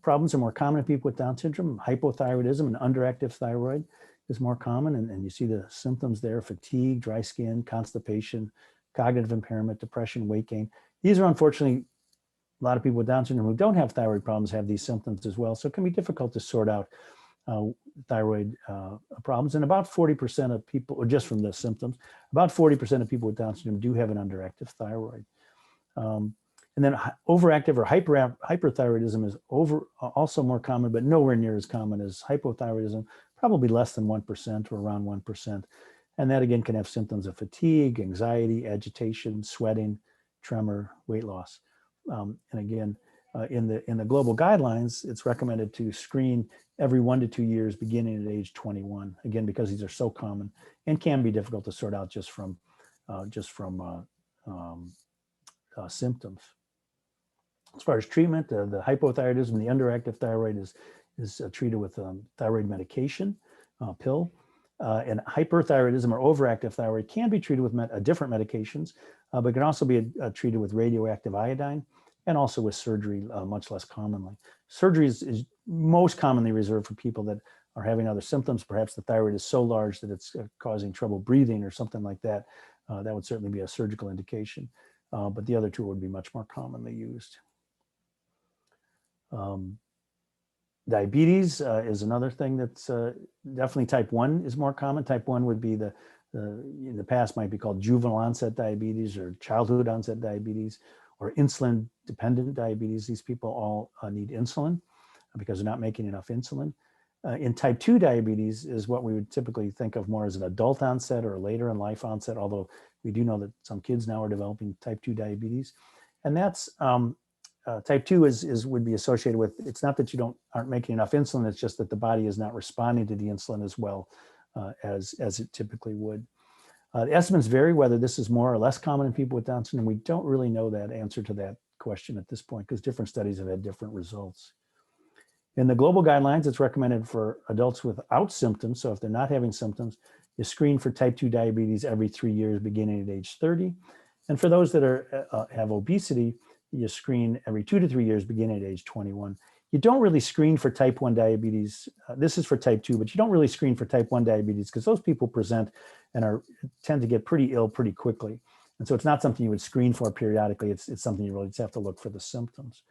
problems are more common in people with Down syndrome. Hypothyroidism and underactive thyroid is more common, and you see the symptoms there: fatigue, dry skin, constipation, cognitive impairment, depression, weight gain. These are unfortunately, a lot of people with Down syndrome who don't have thyroid problems have these symptoms as well, so it can be difficult to sort out thyroid problems. And about 40% of people, or just from the symptoms, about 40% of people with Down syndrome do have an underactive thyroid. And then overactive or hyperthyroidism is also more common, but nowhere near as common as hypothyroidism, probably less than 1% or around 1%. And that again can have symptoms of fatigue, anxiety, agitation, sweating, tremor, weight loss. And again, in the global guidelines, it's recommended to screen every 1 to 2 years beginning at age 21. Again, because these are so common and can be difficult to sort out just from symptoms. As far as treatment, the hypothyroidism, the underactive thyroid is treated with thyroid medication, pill. And hyperthyroidism or overactive thyroid can be treated with different medications, but can also be treated with radioactive iodine and also with surgery much less commonly. Surgery is most commonly reserved for people that are having other symptoms. Perhaps the thyroid is so large that it's causing trouble breathing or something like that. That would certainly be a surgical indication, but the other two would be much more commonly used. Diabetes is another thing that's definitely type 1 is more common. Type 1 would be in the past might be called juvenile onset diabetes or childhood onset diabetes or insulin dependent diabetes. These people all need insulin because they're not making enough insulin. In type 2 diabetes is what we would typically think of more as an adult onset or later in life onset, although we do know that some kids now are developing type 2 diabetes. And that's type 2 would be associated with, it's not that you aren't making enough insulin, it's just that the body is not responding to the insulin as well as it typically would. The estimates vary whether this is more or less common in people with Down syndrome. We don't really know that answer to that question at this point because different studies have had different results. In the global guidelines, it's recommended for adults without symptoms. So if they're not having symptoms, you screen for type 2 diabetes every 3 years beginning at age 30. And for those that have obesity, you screen every 2 to 3 years beginning at age 21. You don't really screen for type 1 diabetes. This is for type 2, but you don't really screen for type 1 diabetes because those people present and tend to get pretty ill pretty quickly. And so it's not something you would screen for periodically. It's something you really just have to look for the symptoms.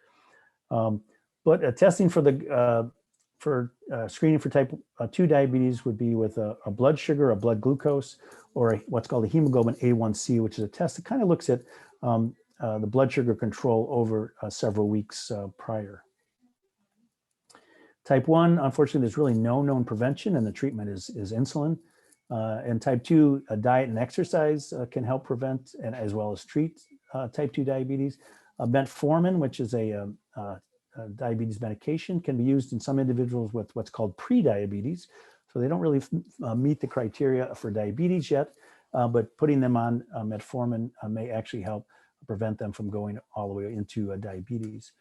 But testing for screening for type 2 diabetes would be with a blood sugar, a blood glucose, or what's called a hemoglobin A1C, which is a test that kind of looks at the blood sugar control over several weeks prior. Type 1, unfortunately, there's really no known prevention, and the treatment is insulin. And type 2, diet and exercise can help prevent and as well as treat type 2 diabetes. Metformin, which is a diabetes medication, can be used in some individuals with what's called pre-diabetes. So they don't really meet the criteria for diabetes yet, but putting them on metformin may actually help prevent them from going all the way into diabetes.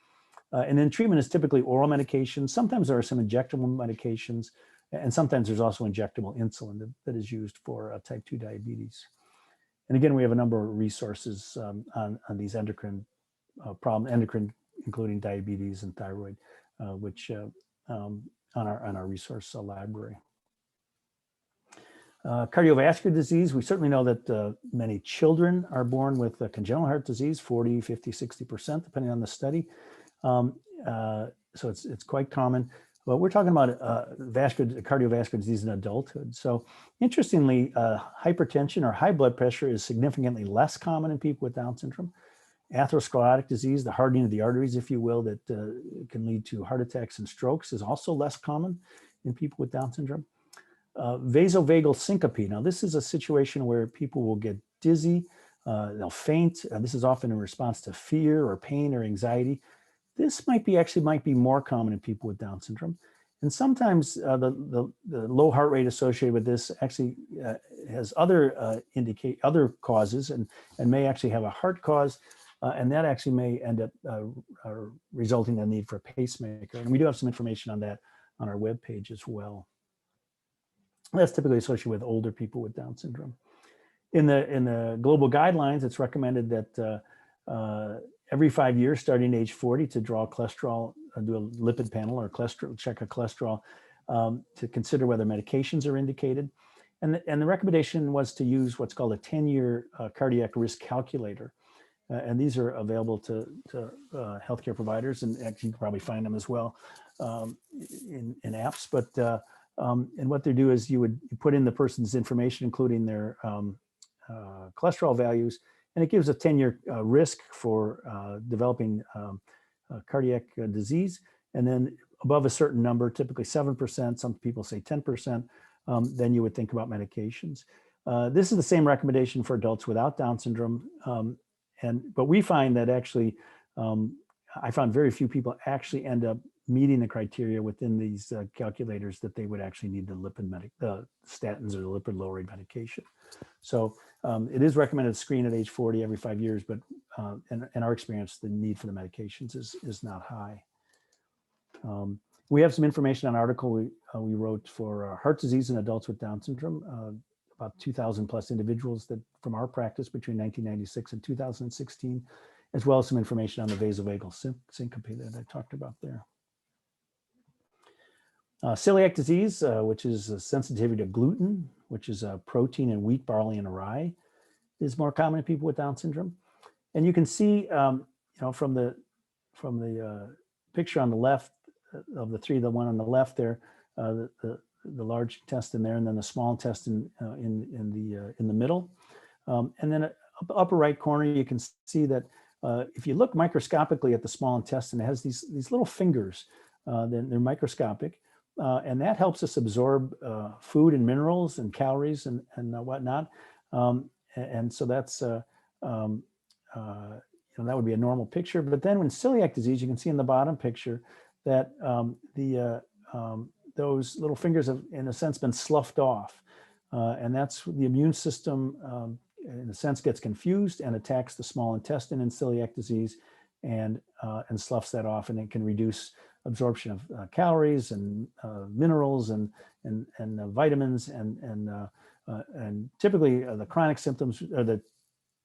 And then treatment is typically oral medications. Sometimes there are some injectable medications, and sometimes there's also injectable insulin that is used for type 2 diabetes. And again, we have a number of resources on these endocrine including diabetes and thyroid, which on our resource library. Cardiovascular disease, we certainly know that many children are born with congenital heart disease, 40, 50, 60%, depending on the study. So it's quite common. But we're talking about cardiovascular disease in adulthood. So interestingly, hypertension or high blood pressure is significantly less common in people with Down syndrome. Atherosclerotic disease, the hardening of the arteries, if you will, that can lead to heart attacks and strokes is also less common in people with Down syndrome. Vasovagal syncope. Now, this is a situation where people will get dizzy, they'll faint. This is often in response to fear or pain or anxiety. This might be more common in people with Down syndrome. And sometimes the low heart rate associated with this actually has other causes and may actually have a heart cause. And that actually may end up resulting in a need for a pacemaker. And we do have some information on that on our webpage as well. That's typically associated with older people with Down syndrome. In the global guidelines, it's recommended that every 5 years, starting at age 40, to draw cholesterol, do a lipid panel or check a cholesterol to consider whether medications are indicated. And the recommendation was to use what's called a 10-year cardiac risk calculator. and these are available to healthcare providers, and actually you can probably find them as well in apps. But and what they do is you put in the person's information, including their cholesterol values, and it gives a 10-year risk for developing cardiac disease. And then above a certain number, typically 7%, some people say 10%, then you would think about medications. This is the same recommendation for adults without Down syndrome. But we find that actually, I found very few people actually end up meeting the criteria within these calculators that they would actually need the statins or the lipid lowering medication. So it is recommended to screen at age 40 every 5 years, but in our experience, the need for the medications is not high. We have some information on an article we wrote for heart disease in adults with Down syndrome, about 2,000 plus individuals that from our practice between 1996 and 2016, as well as some information on the vasovagal syncope that I talked about there. Celiac disease, which is a sensitivity to gluten, which is a protein in wheat, barley, and rye, is more common in people with Down syndrome. And you can see, from the picture on the left of the three, the one on the left there, the large intestine there, and then the small intestine in the middle. And then upper right corner, you can see that if you look microscopically at the small intestine, it has these little fingers. They're microscopic, and that helps us absorb food and minerals and calories and whatnot. And so that's that would be a normal picture. But then when celiac disease, you can see in the bottom picture that those little fingers have, in a sense, been sloughed off. And that's the immune system, in a sense, gets confused and attacks the small intestine in celiac disease and sloughs that off, and it can reduce absorption of calories and minerals and vitamins and typically the chronic symptoms or the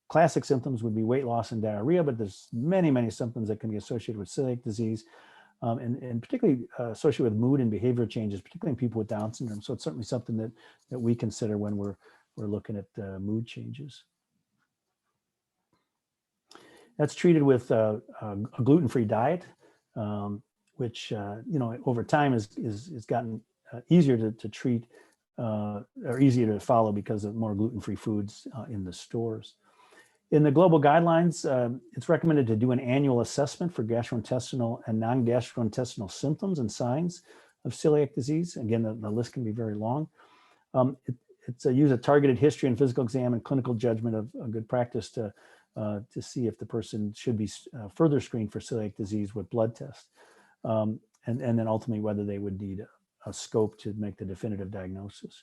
classic symptoms would be weight loss and diarrhea, but there's many symptoms that can be associated with celiac disease. And particularly associated with mood and behavior changes, particularly in people with Down syndrome. So it's certainly something that we consider when we're looking at mood changes. That's treated with a gluten-free diet, which over time has gotten easier to treat or easier to follow because of more gluten-free foods in the stores. In the global guidelines, it's recommended to do an annual assessment for gastrointestinal and non-gastrointestinal symptoms and signs of celiac disease. Again, the list can be very long. It's use a targeted history and physical exam and clinical judgment of a good practice to see if the person should be further screened for celiac disease with blood tests. And then ultimately whether they would need a scope to make the definitive diagnosis.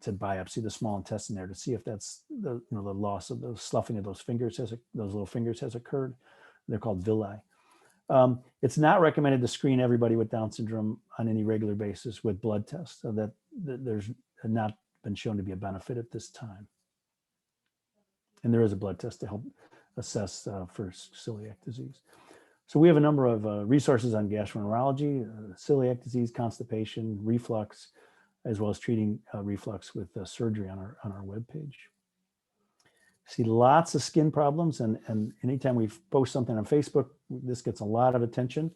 To biopsy the small intestine there to see if that's the loss of the sloughing of those little fingers has occurred. They're called villi. It's not recommended to screen everybody with Down syndrome on any regular basis with blood tests, so that there's not been shown to be a benefit at this time. And there is a blood test to help assess for celiac disease. So we have a number of resources on gastroenterology, celiac disease, constipation, reflux, as well as treating reflux with surgery on our webpage. See lots of skin problems, and anytime we post something on Facebook, this gets a lot of attention.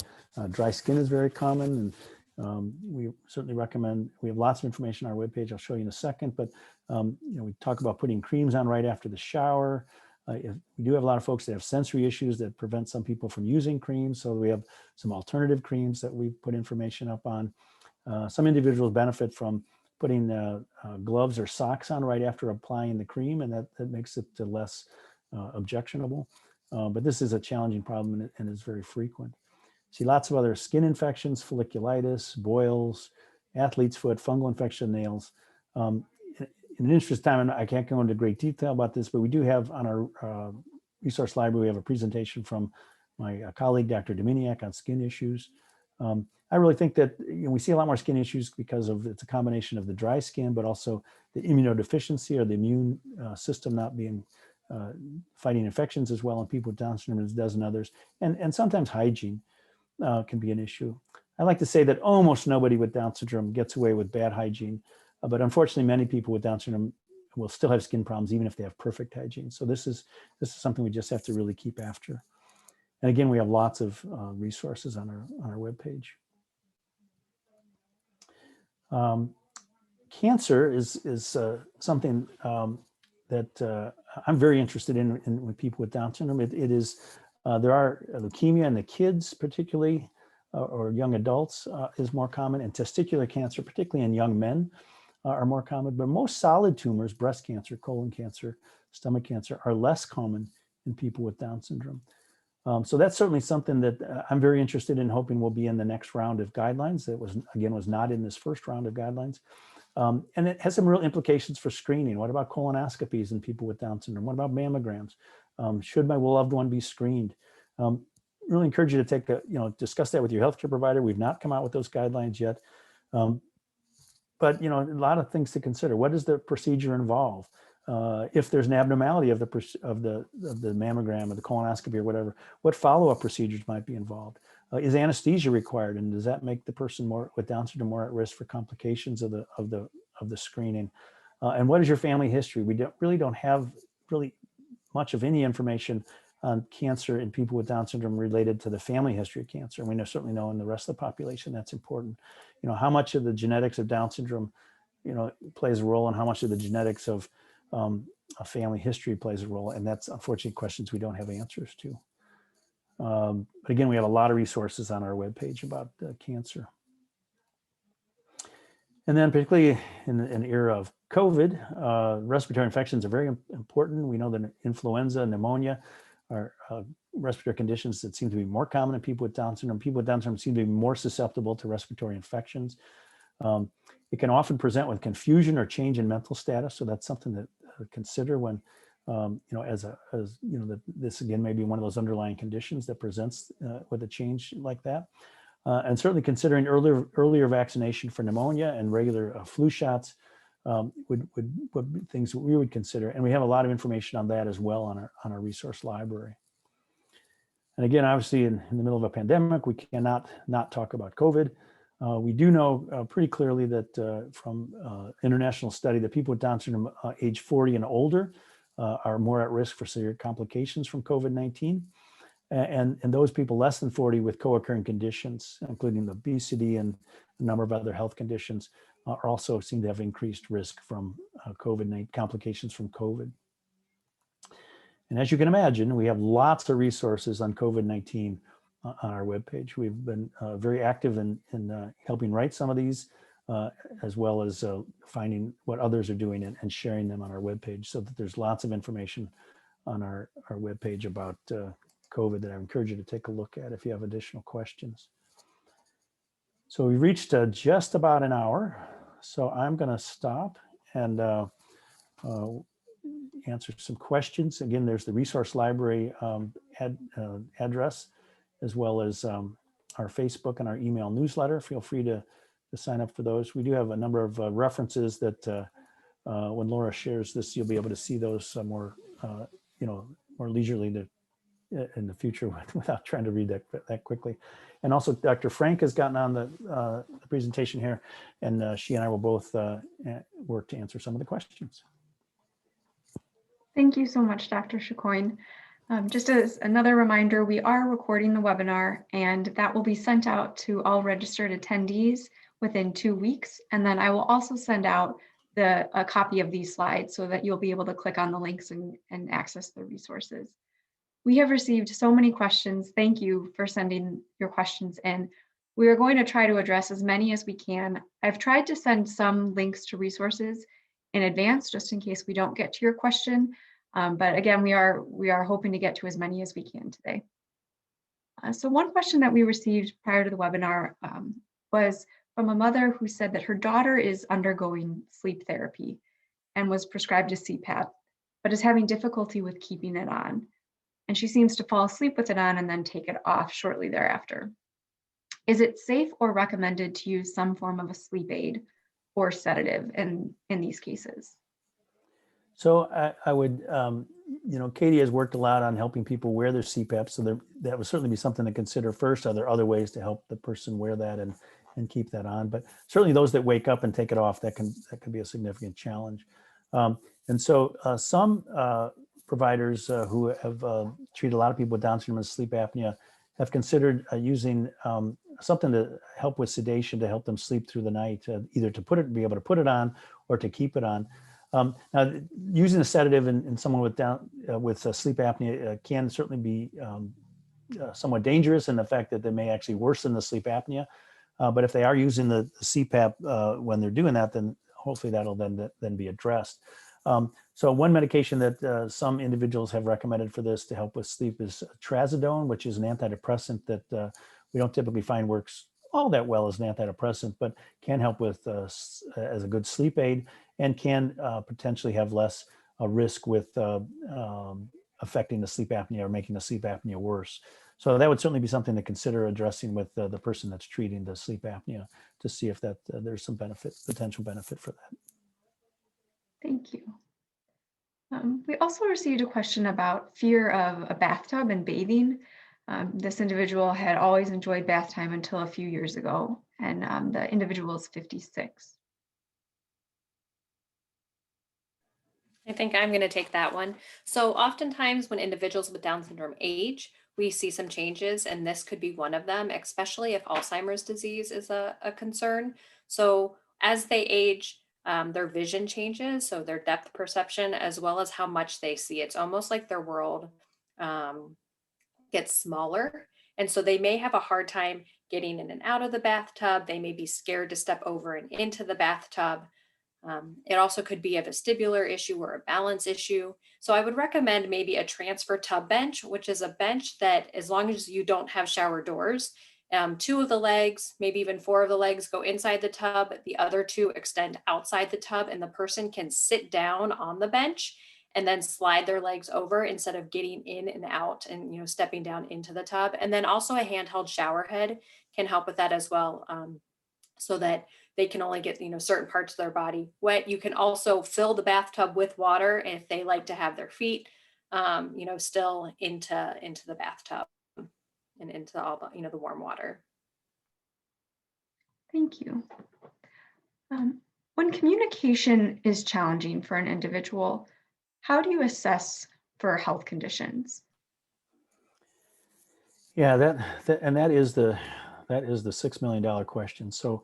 Dry skin is very common, and we certainly recommend, we have lots of information on our webpage, I'll show you in a second, but we talk about putting creams on right after the shower. We do have a lot of folks that have sensory issues that prevent some people from using creams, so we have some alternative creams that we put information up on. Some individuals benefit from putting gloves or socks on right after applying the cream, and that makes it less objectionable. But this is a challenging problem and is very frequent. See lots of other skin infections, folliculitis, boils, athlete's foot, fungal infection, nails. In the interest of time, I can't go into great detail about this, but we do have on our resource library, we have a presentation from my colleague, Dr. Dominiak, on skin issues. I really think that we see a lot more skin issues because it's a combination of the dry skin, but also the immunodeficiency or the immune system not being fighting infections as well in people with Down syndrome as it does in others. And sometimes hygiene can be an issue. I like to say that almost nobody with Down syndrome gets away with bad hygiene, but unfortunately many people with Down syndrome will still have skin problems even if they have perfect hygiene. So this is something we just have to really keep after. And again, we have lots of resources on our webpage. Cancer is something that I'm very interested in with people with Down syndrome. It is there are leukemia in the kids, particularly, or young adults, is more common, and testicular cancer, particularly in young men, are more common. But most solid tumors, breast cancer, colon cancer, stomach cancer, are less common in people with Down syndrome. So that's certainly something that I'm very interested in, hoping will be in the next round of guidelines. That was not in this first round of guidelines. And it has some real implications for screening. What about colonoscopies in people with Down syndrome? What about mammograms? Should my loved one be screened? Really encourage you to discuss that with your healthcare provider. We've not come out with those guidelines yet. But a lot of things to consider. What does the procedure involve? If there's an abnormality of the mammogram or the colonoscopy or whatever, what follow-up procedures might be involved? Is anesthesia required, and does that make the person with Down syndrome more at risk for complications of the screening? And what is your family history? We really don't have much of any information on cancer in people with Down syndrome related to the family history of cancer. And we certainly know in the rest of the population that's important. How much of the genetics of Down syndrome, plays a role, and how much of the genetics of a family history plays a role. And that's unfortunately questions we don't have answers to. But again, we have a lot of resources on our webpage about cancer. And then particularly in an era of COVID, respiratory infections are very important. We know that influenza, pneumonia are respiratory conditions that seem to be more common in people with Down syndrome. People with Down syndrome seem to be more susceptible to respiratory infections. It can often present with confusion or change in mental status. So that's something to consider when, this again may be one of those underlying conditions that presents with a change like that. And certainly considering earlier vaccination for pneumonia and regular flu shots would be things that we would consider. And we have a lot of information on that as well on our resource library. And again, obviously in the middle of a pandemic, we cannot not talk about COVID. We do know pretty clearly that from international study that people with Down syndrome age 40 and older are more at risk for severe complications from COVID-19. And those people less than 40 with co-occurring conditions, including obesity and a number of other health conditions, also seem to have increased risk from COVID-19 complications from COVID. And as you can imagine, we have lots of resources on COVID-19 on our webpage. We've been very active in helping write some of these, as well as finding what others are doing and sharing them on our webpage, so that there's lots of information on our webpage about COVID that I encourage you to take a look at if you have additional questions. So we've reached just about an hour. So I'm going to stop and answer some questions. Again, there's the resource library address, as well as our Facebook and our email newsletter. Feel free to sign up for those. We do have a number of references that when Laura shares this, you'll be able to see those more leisurely in the future without trying to read that quickly. And also Dr. Frank has gotten on the presentation here, and she and I will both work to answer some of the questions. Thank you so much, Dr. Chicoine. Just as another reminder, we are recording the webinar, and that will be sent out to all registered attendees within 2 weeks. And then I will also send out a copy of these slides so that you'll be able to click on the links and access the resources. We have received so many questions. Thank you for sending your questions in. We are going to try to address as many as we can. I've tried to send some links to resources in advance, just in case we don't get to your question. But again, we are hoping to get to as many as we can today. So one question that we received prior to the webinar was from a mother who said that her daughter is undergoing sleep therapy and was prescribed a CPAP, but is having difficulty with keeping it on. And she seems to fall asleep with it on and then take it off shortly thereafter. Is it safe or recommended to use some form of a sleep aid or sedative in these cases? So I would, Katie has worked a lot on helping people wear their CPAP. So that would certainly be something to consider first. Are there other ways to help the person wear that and keep that on? But certainly those that wake up and take it off, that can be a significant challenge. And so some providers who have treated a lot of people with Down syndrome and sleep apnea have considered using something to help with sedation to help them sleep through the night, either to be able to put it on or to keep it on. Now, using a sedative in someone with sleep apnea can certainly be somewhat dangerous in the fact that they may actually worsen the sleep apnea. But if they are using the CPAP when they're doing that, then hopefully that'll then be addressed. So one medication that some individuals have recommended for this to help with sleep is trazodone, which is an antidepressant that we don't typically find works all that well as an antidepressant, but can help with as a good sleep aid and can potentially have less risk with affecting the sleep apnea or making the sleep apnea worse. So that would certainly be something to consider addressing with the person that's treating the sleep apnea to see if that there's some potential benefit for that. Thank you. We also received a question about fear of a bathtub and bathing. This individual had always enjoyed bath time until a few years ago, and the individual is 56. I think I'm going to take that one. So oftentimes when individuals with Down syndrome age, we see some changes, and this could be one of them, especially if Alzheimer's disease is a concern. So as they age, their vision changes, so their depth perception, as well as how much they see. It's almost like their world gets smaller. And so they may have a hard time getting in and out of the bathtub. They may be scared to step over and into the bathtub. It also could be a vestibular issue or a balance issue. So I would recommend maybe a transfer tub bench, which is a bench that, as long as you don't have shower doors, 2 of the legs, maybe even 4 of the legs go inside the tub, the other 2 extend outside the tub, and the person can sit down on the bench and then slide their legs over instead of getting in and out and stepping down into the tub. And then also a handheld shower head can help with that as well, so that they can only get certain parts of their body wet. You can also fill the bathtub with water if they like to have their feet still into the bathtub and into all the warm water. Thank you. When communication is challenging for an individual, how do you assess for health conditions? Yeah, that is the $6 million question. So,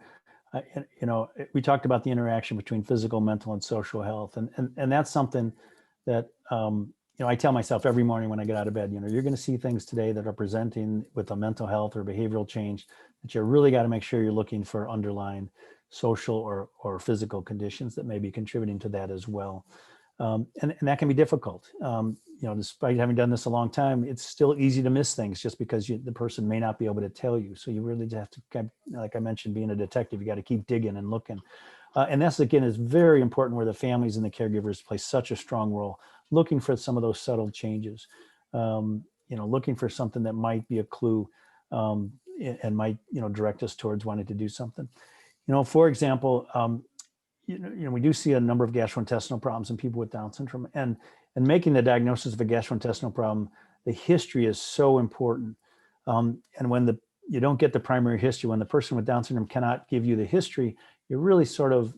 we talked about the interaction between physical, mental, and social health, and that's something that I tell myself every morning when I get out of bed. You're going to see things today that are presenting with a mental health or behavioral change that you really got to make sure you're looking for underlying social or physical conditions that may be contributing to that as well. And that can be difficult. Despite having done this a long time, it's still easy to miss things just because the person may not be able to tell you. So you really have to, like I mentioned, being a detective, you got to keep digging and looking. And that's, again, is very important where the families and the caregivers play such a strong role, looking for some of those subtle changes, looking for something that might be a clue and might, direct us towards wanting to do something. For example, we do see a number of gastrointestinal problems in people with Down syndrome, and making the diagnosis of a gastrointestinal problem, the history is so important. And when you don't get the primary history, when the person with Down syndrome cannot give you the history, you're really sort of,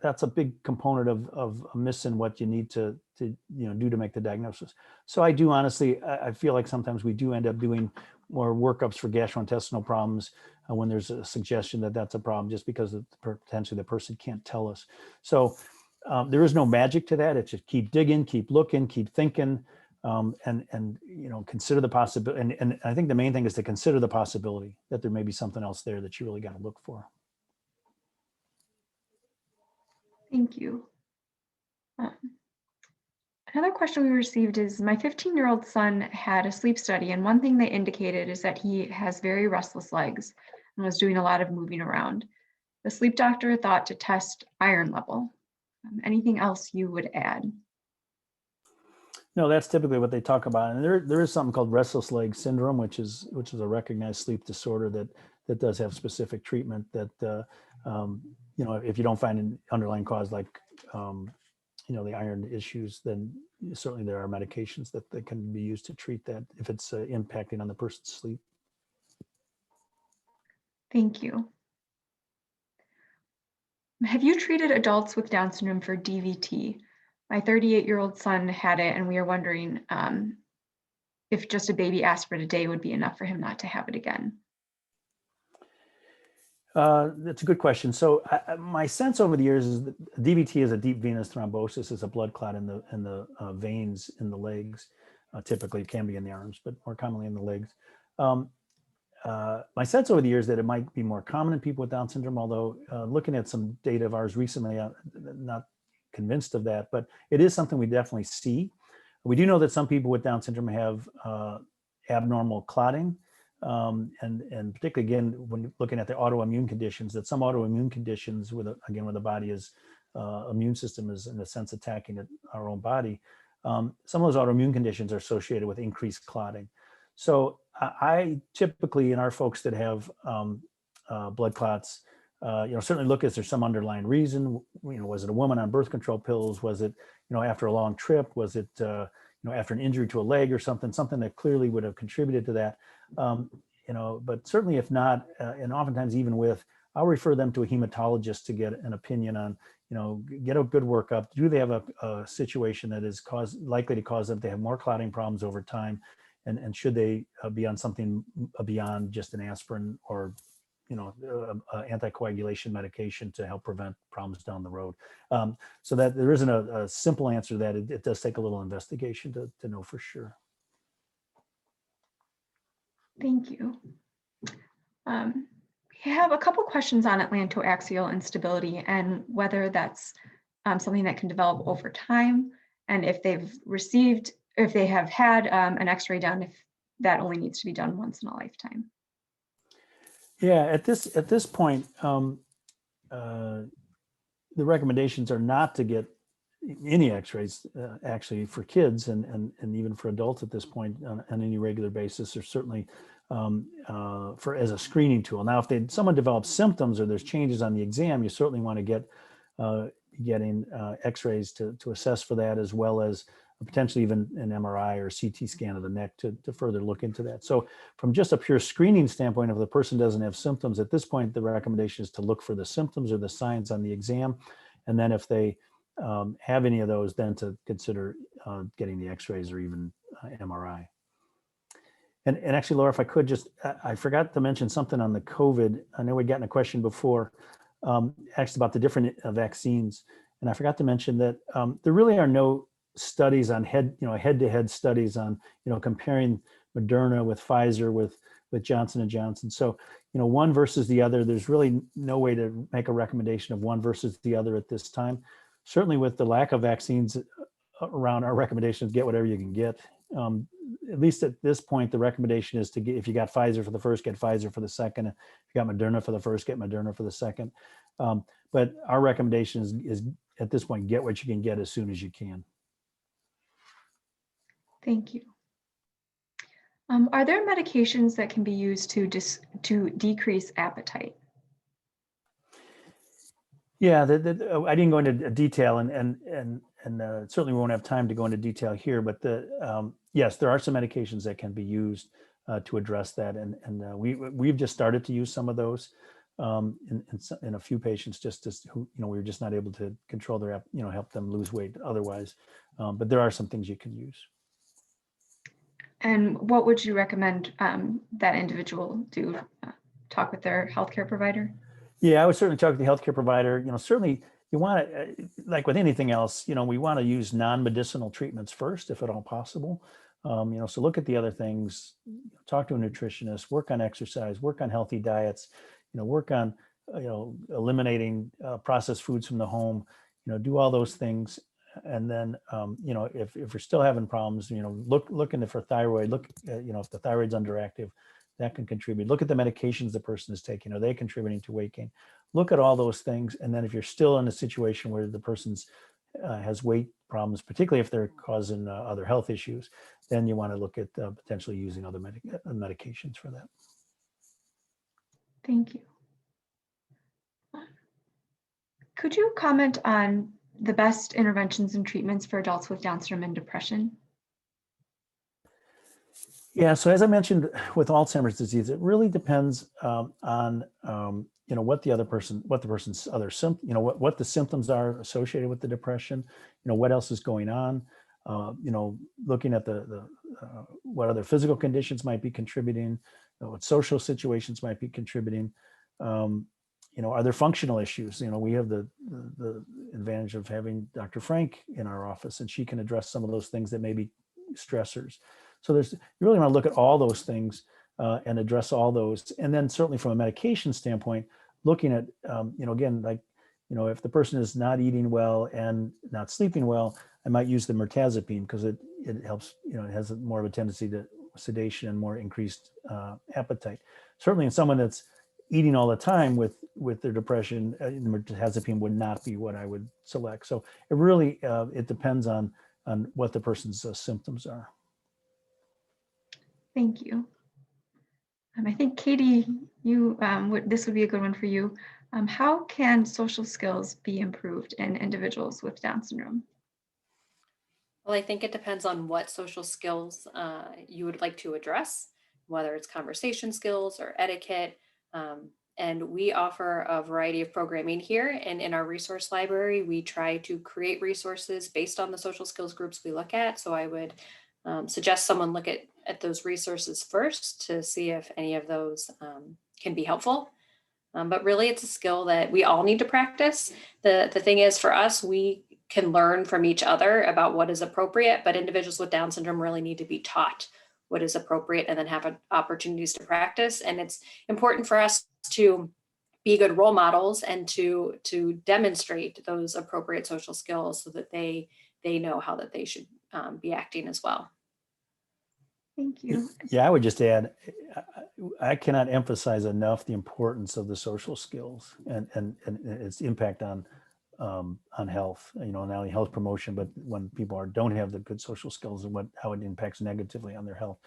that's a big component of missing what you need to do to make the diagnosis. So I do honestly, I feel like sometimes we do end up doing more workups for gastrointestinal problems when there's a suggestion that that's a problem, just because potentially the person can't tell us. So there is no magic to that. It's just keep digging, keep looking, keep thinking, and consider the possibility. And I think the main thing is to consider the possibility that there may be something else there that you really got to look for. Thank you. Another question we received is, my 15-year-old son had a sleep study, and one thing they indicated is that he has very restless legs and was doing a lot of moving around. The sleep doctor thought to test iron level. Anything else you would add? No, that's typically what they talk about. And there is something called restless leg syndrome, which is a recognized sleep disorder that does have specific treatment that, if you don't find an underlying cause like, the iron issues, then certainly there are medications that can be used to treat that if it's impacting on the person's sleep. Thank you. Have you treated adults with Down syndrome for DVT? My 38-year-old son had it, and we are wondering if just a baby aspirin a day would be enough for him not to have it again. That's a good question. So my sense over the years is that DVT is a deep venous thrombosis. It's a blood clot in the veins in the legs. Typically, it can be in the arms, but more commonly in the legs. My sense over the years that it might be more common in people with Down syndrome, although looking at some data of ours recently, I'm not convinced of that, but it is something we definitely see. We do know that some people with Down syndrome have abnormal clotting. And particularly, again, when looking at the autoimmune conditions, that some autoimmune conditions where the body is immune system is in a sense attacking our own body. Some of those autoimmune conditions are associated with increased clotting. So I typically, in our folks that have blood clots, certainly look, is there some underlying reason? Was it a woman on birth control pills? Was it, after a long trip? Was it, after an injury to a leg or something that clearly would have contributed to that? But certainly if not, and oftentimes even with, I'll refer them to a hematologist to get an opinion on, get a good workup. Do they have a situation that is likely to cause them to have more clotting problems over time? And should they be on something beyond just an aspirin or, anticoagulation medication to help prevent problems down the road? So that there isn't a simple answer to that. It does take a little investigation to know for sure. Thank you. We have a couple questions on atlantoaxial instability and whether that's something that can develop over time, and if they have had an X-ray done, if that only needs to be done once in a lifetime. Yeah, at this point, the recommendations are not to get any X-rays actually for kids and even for adults at this point on any regular basis, or certainly as a screening tool. Now, if someone develops symptoms or there's changes on the exam, you certainly want to get getting X-rays to assess for that, as well as potentially even an MRI or CT scan of the neck to further look into that. So from just a pure screening standpoint, if the person doesn't have symptoms at this point, the recommendation is to look for the symptoms or the signs on the exam. And then if they have any of those, then to consider getting the X-rays or even MRI. And actually, Laura, if I could I forgot to mention something on the COVID. I know we'd gotten a question before, actually about the different vaccines. And I forgot to mention that there really are no studies on head-to-head studies on, comparing Moderna with Pfizer with Johnson & Johnson. So, one versus the other, there's really no way to make a recommendation of one versus the other at this time. Certainly with the lack of vaccines around, our recommendation is get whatever you can get. At least at this point, the recommendation is to get, if you got Pfizer for the first, get Pfizer for the second. If you got Moderna for the first, get Moderna for the second. But our recommendation is at this point, get what you can get as soon as you can. Thank you. Are there medications that can be used to decrease appetite? Yeah, I didn't go into detail, and certainly we won't have time to go into detail here. But yes, there are some medications that can be used to address that, and we've just started to use some of those in a few patients, who we were just not able to control their help them lose weight otherwise. But there are some things you can use. And what would you recommend that individual do? Talk with their healthcare provider? Yeah, I would certainly talk to the healthcare provider. Certainly you want to, like with anything else, we want to use non-medicinal treatments first, if at all possible. So look at the other things, talk to a nutritionist, work on exercise, work on healthy diets, work on, eliminating processed foods from the home, do all those things. And then, if you're still having problems, look into for thyroid, if the thyroid's underactive, that can contribute. Look at the medications the person is taking. Are they contributing to weight gain? Look at all those things. And then if you're still in a situation where the person's has weight problems, particularly if they're causing other health issues, then you want to look at potentially using other medications for that. Thank you. Could you comment on the best interventions and treatments for adults with Down syndrome and depression? Yeah, so as I mentioned with Alzheimer's disease, it really depends on what the person's other symptoms, what the symptoms are associated with the depression, what else is going on, looking at the what other physical conditions might be contributing, what social situations might be contributing. Are there functional issues? We have the advantage of having Dr. Frank in our office, and she can address some of those things that may be stressors. So you really want to look at all those things and address all those. And then certainly from a medication standpoint, looking at, again, like, if the person is not eating well and not sleeping well, I might use the mirtazapine because it helps, it has more of a tendency to sedation and more increased appetite. Certainly in someone that's eating all the time with their depression, the mirtazapine would not be what I would select. So it really, it depends on what the person's symptoms are. Thank you. I think Katie, this would be a good one for you. How can social skills be improved in individuals with Down syndrome? Well, I think it depends on what social skills you would like to address, whether it's conversation skills or etiquette. And we offer a variety of programming here. And in our resource library, we try to create resources based on the social skills groups we look at. So I would suggest someone look at those resources first to see if any of those can be helpful. But really, it's a skill that we all need to practice. The thing is, for us, we can learn from each other about what is appropriate, but individuals with Down syndrome really need to be taught what is appropriate and then have opportunities to practice. And it's important for us to be good role models and to demonstrate those appropriate social skills so that they know how that they should be acting as well. Thank you. Yeah, I would just add, I cannot emphasize enough the importance of the social skills and its impact on health. Not only health promotion, but when people don't have the good social skills and how it impacts negatively on their health.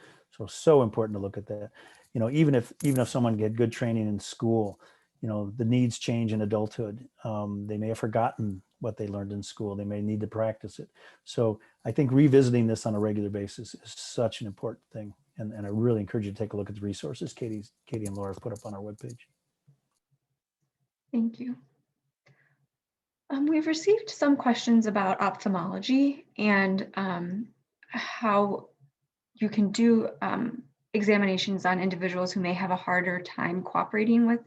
So important to look at that. Even if someone get good training in school, the needs change in adulthood. They may have forgotten what they learned in school. They may need to practice it. So I think revisiting this on a regular basis is such an important thing. And I really encourage you to take a look at the resources Katie and Laura have put up on our webpage. Thank you. We've received some questions about ophthalmology and how you can do examinations on individuals who may have a harder time cooperating with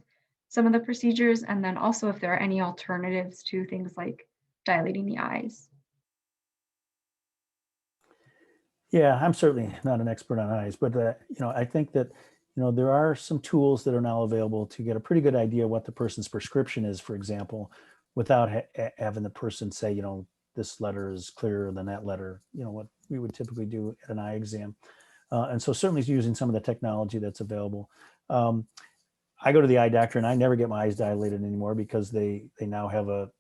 some of the procedures, and then also if there are any alternatives to things like dilating the eyes. Yeah, I'm certainly not an expert on eyes, but I think that there are some tools that are now available to get a pretty good idea what the person's prescription is, for example, without having the person say, this letter is clearer than that letter, what we would typically do at an eye exam. And so certainly using some of the technology that's available. I go to the eye doctor and I never get my eyes dilated anymore because they now have a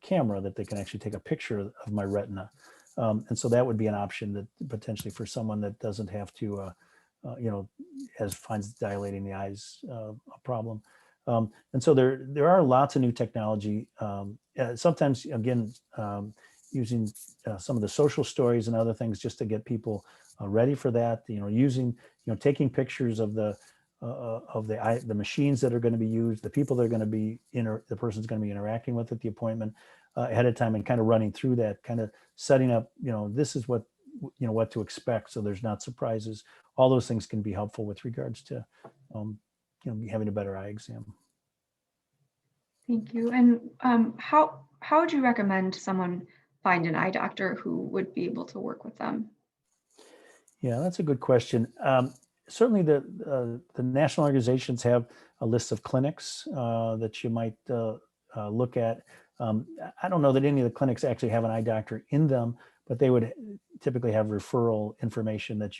camera that they can actually take a picture of my retina. And so that would be an option that potentially for someone that doesn't have to, finds dilating the eyes a problem. And so there are lots of new technology. Sometimes, again, using some of the social stories and other things just to get people ready for that. Taking pictures of the machines that are going to be used, the people that are going to be the person's going to be interacting with at the appointment ahead of time, and kind of running through that, kind of setting up. This is what to expect, so there's not surprises. All those things can be helpful with regards to having a better eye exam. Thank you. And how would you recommend someone find an eye doctor who would be able to work with them? Yeah, that's a good question. Certainly the national organizations have a list of clinics that you might look at. I don't know that any of the clinics actually have an eye doctor in them, but they would typically have referral information that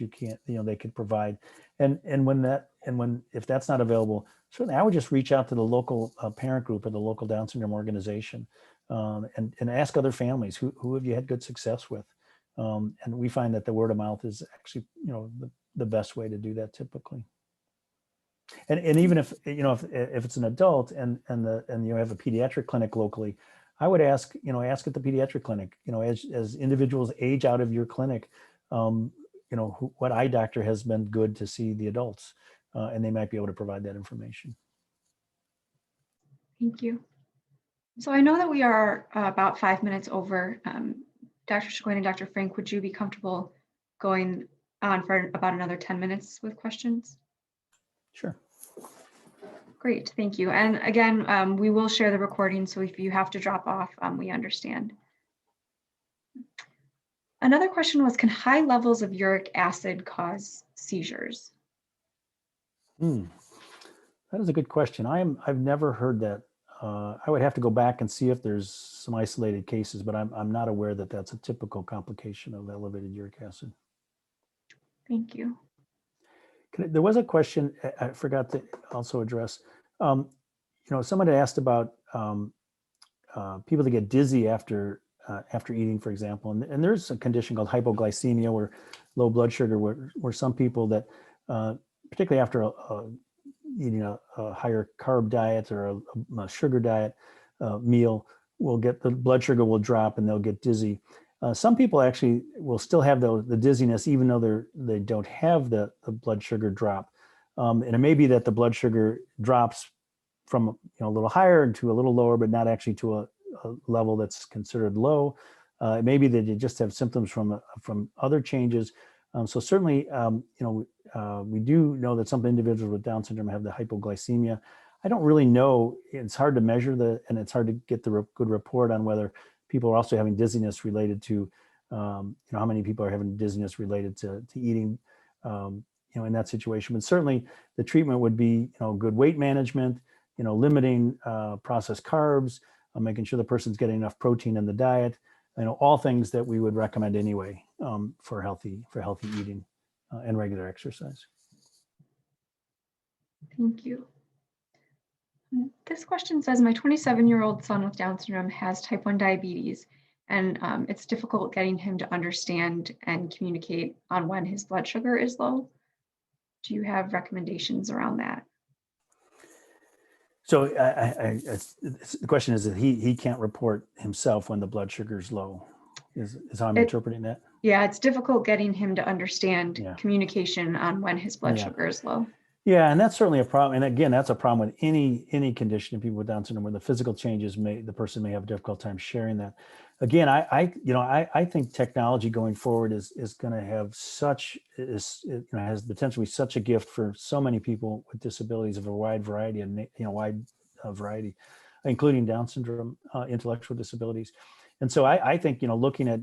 they could provide. And if that's not available, certainly I would just reach out to the local parent group or the local Down syndrome organization and ask other families who have you had good success with. And we find that the word of mouth is actually, the best way to do that typically. And even if it's an adult and you have a pediatric clinic locally, I would ask at the pediatric clinic, as individuals age out of your clinic, what eye doctor has been good to see the adults, and they might be able to provide that information. Thank you. So I know that we are about 5 minutes over. Dr. Chicoine and Dr. Frank, would you be comfortable going on for about another 10 minutes with questions? Sure. Great, thank you. And again, we will share the recording, so if you have to drop off, we understand. Another question was, can high levels of uric acid cause seizures? That is a good question. I've never heard that. I would have to go back and see if there's some isolated cases, but I'm not aware that that's a typical complication of elevated uric acid. Thank you. There was a question I forgot to also address. Someone had asked about people that get dizzy after eating, for example, and there's a condition called hypoglycemia, or low blood sugar, where some people that, particularly after eating a higher carb diet or a sugar diet meal, will get the blood sugar will drop and they'll get dizzy. Some people actually will still have the dizziness even though they don't have the blood sugar drop, and it may be that the blood sugar drops from a little higher to a little lower, but not actually to a level that's considered low. It may be that you just have symptoms from other changes. So certainly, we do know that some individuals with Down syndrome have the hypoglycemia. I don't really know. It's hard to measure and it's hard to get the good report on whether people are also having dizziness related to, how many people are having dizziness related to eating, in that situation. But certainly, the treatment would be, good weight management, limiting processed carbs, making sure the person's getting enough protein in the diet. All things that we would recommend anyway for healthy eating and regular exercise. Thank you. This question says, my 27-year-old son with Down syndrome has type 1 diabetes, and it's difficult getting him to understand and communicate on when his blood sugar is low. Do you have recommendations around that? So the question is that he can't report himself when the blood sugar is low, is how I'm interpreting that? Yeah, it's difficult getting him to understand communication on when his blood sugar is low. Yeah, and that's certainly a problem. And again, that's a problem with any condition in people with Down syndrome, where the physical changes the person may have a difficult time sharing that. Again, I think technology going forward is going to have has potentially such a gift for so many people with disabilities of a wide variety, including Down syndrome, intellectual disabilities. And so I think, looking at,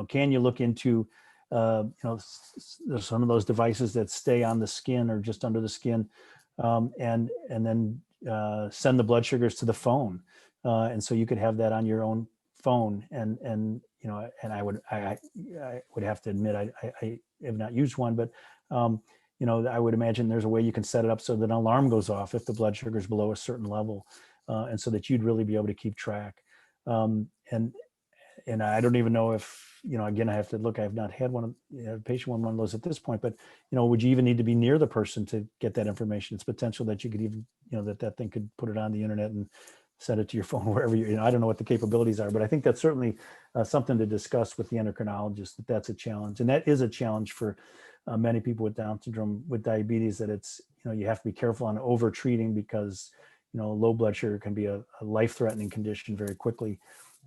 can you look into, there's some of those devices that stay on the skin or just under the skin, and then send the blood sugars to the phone. And so you could have that on your own phone. And I would have to admit, I have not used one, but, I would imagine there's a way you can set it up so that an alarm goes off if the blood sugar is below a certain level, and so that you'd really be able to keep track. And I don't even know if, again, I have to look, I have not had a patient with one of those at this point, but, would you even need to be near the person to get that information? It's potential that you could even, that thing could put it on the internet and send it to your phone wherever I don't know what the capabilities are, but I think that's certainly something to discuss with the endocrinologist, that's a challenge. And that is a challenge for many people with Down syndrome with diabetes, that it's, you have to be careful on over treating, because, low blood sugar can be a life-threatening condition very quickly.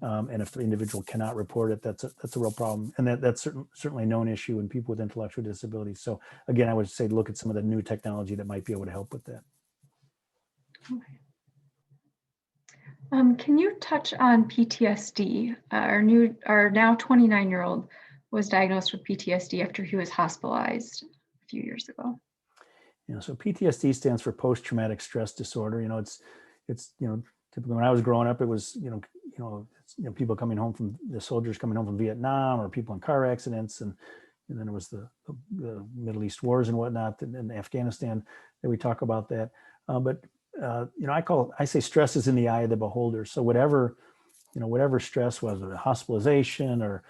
And if the individual cannot report it, that's a real problem. And that's certainly a known issue in people with intellectual disabilities. So again, I would say look at some of the new technology that might be able to help with that. Okay. Can you touch on PTSD? Our now 29-year-old was diagnosed with PTSD after he was hospitalized a few years ago. So PTSD stands for post-traumatic stress disorder. It's typically when I was growing up, it was people coming home from the soldiers coming home from Vietnam, or people in car accidents, and then it was the Middle East wars and whatnot, and Afghanistan that we talk about that. But I say stress is in the eye of the beholder. So whatever stress was, or hospitalization or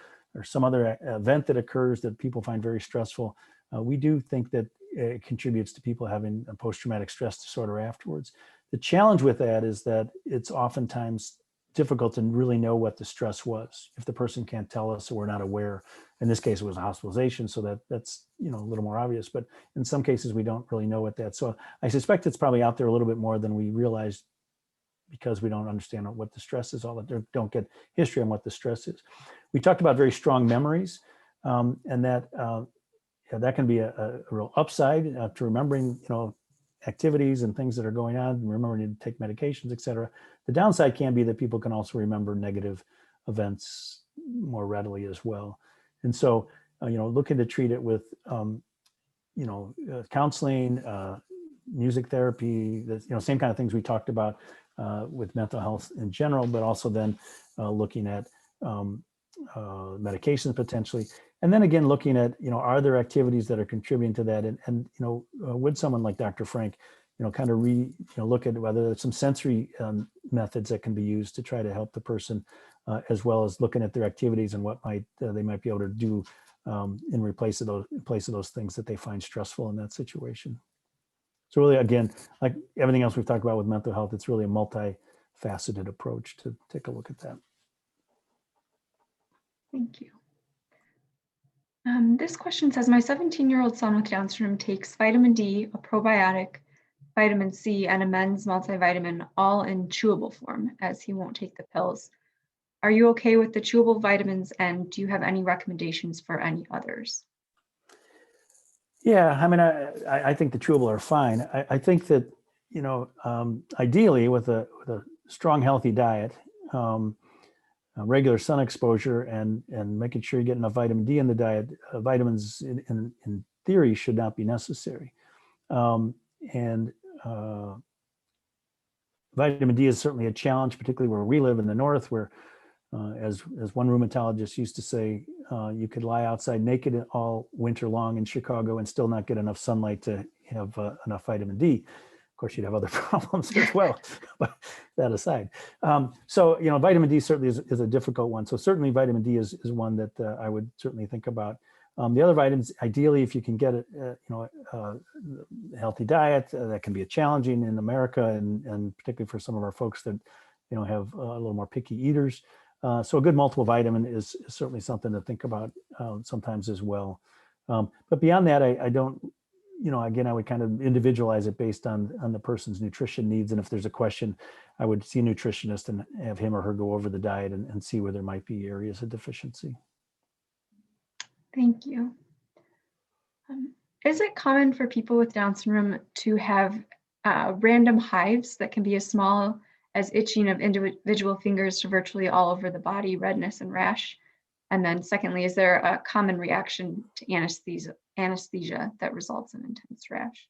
some other event that occurs that people find very stressful, we do think that it contributes to people having a post-traumatic stress disorder afterwards. The challenge with that is that it's oftentimes difficult to really know what the stress was if the person can't tell us or we're not aware. In this case, it was a hospitalization, so that's a little more obvious. But in some cases, we don't really know what that. So I suspect it's probably out there a little bit more than we realize because we don't understand what the stress is. Don't get history on what the stress is. We talked about very strong memories, and that can be a real upside to remembering activities and things that are going on, and remembering to take medications, et cetera. The downside can be that people can also remember negative events more readily as well. And so, looking to treat it with, counseling, music therapy, same kind of things we talked about with mental health in general, but also then looking at medications potentially. And then again, looking at, are there activities that are contributing to that? And would someone like Dr. Frank, kind of look at whether there's some sensory methods that can be used to try to help the person, as well as looking at their activities and what they might be able to do in place of those things that they find stressful in that situation. So really, again, like everything else we've talked about with mental health, it's really a multifaceted approach to take a look at that. Thank you. This question says, my 17-year-old son with Down syndrome takes vitamin D, a probiotic, vitamin C, and a men's multivitamin, all in chewable form, as he won't take the pills. Are you okay with the chewable vitamins, and do you have any recommendations for any others? Yeah, I mean, I think the chewable are fine. I think that, ideally with a strong, healthy diet, regular sun exposure, and making sure you get enough vitamin D in the diet, vitamins in theory should not be necessary. And vitamin D is certainly a challenge, particularly where we live in the north, where as one rheumatologist used to say, you could lie outside naked all winter long in Chicago and still not get enough sunlight to have enough vitamin D. Of course, you'd have other problems as well, but that aside. So, vitamin D certainly is a difficult one. So certainly vitamin D is one that I would certainly think about. The other vitamins, ideally, if you can get a healthy diet, that can be challenging in America, and particularly for some of our folks that, have a little more picky eaters. So a good multiple vitamin is certainly something to think about sometimes as well. But beyond that, I don't, again, I would kind of individualize it based on the person's nutrition needs. And if there's a question, I would see a nutritionist and have him or her go over the diet and see where there might be areas of deficiency. Thank you. Is it common for people with Down syndrome to have random hives that can be as small as itching of individual fingers to virtually all over the body, redness and rash? And then secondly, is there a common reaction to anesthesia that results in intense rash?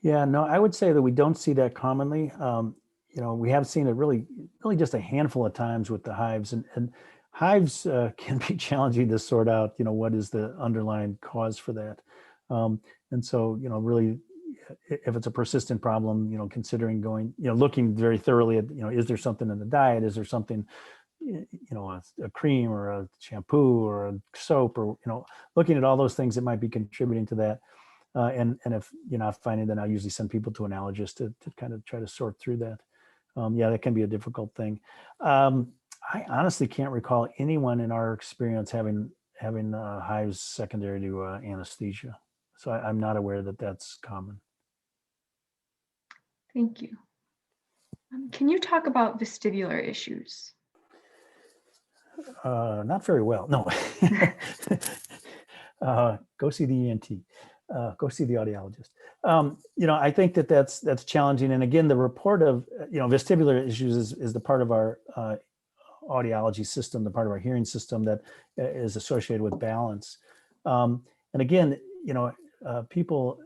Yeah, no, I would say that we don't see that commonly. We have seen it really just a handful of times with the hives, and hives can be challenging to sort out, what is the underlying cause for that. And so, really, if it's a persistent problem, considering going, looking very thoroughly at, is there something in the diet? Is there something, a cream or a shampoo or a soap, or, looking at all those things that might be contributing to that. And if you're not finding, then I'll usually send people to an allergist to kind of try to sort through that. That can be a difficult thing. I honestly can't recall anyone in our experience having hives secondary to anesthesia. So I'm not aware that that's common. Thank you. Can you talk about vestibular issues? Not very well. No. Go see the ENT. Go see the audiologist. I think that's challenging. And again, the report of vestibular issues is the part of our audiology system, the part of our hearing system that is associated with balance. And again, people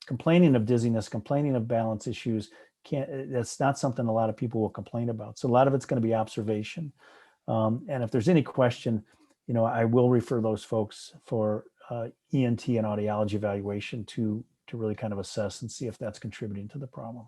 complaining of dizziness, complaining of balance issues, that's not something a lot of people will complain about. So a lot of it's going to be observation. And if there's any question, I will refer those folks for ENT and audiology evaluation to really kind of assess and see if that's contributing to the problem.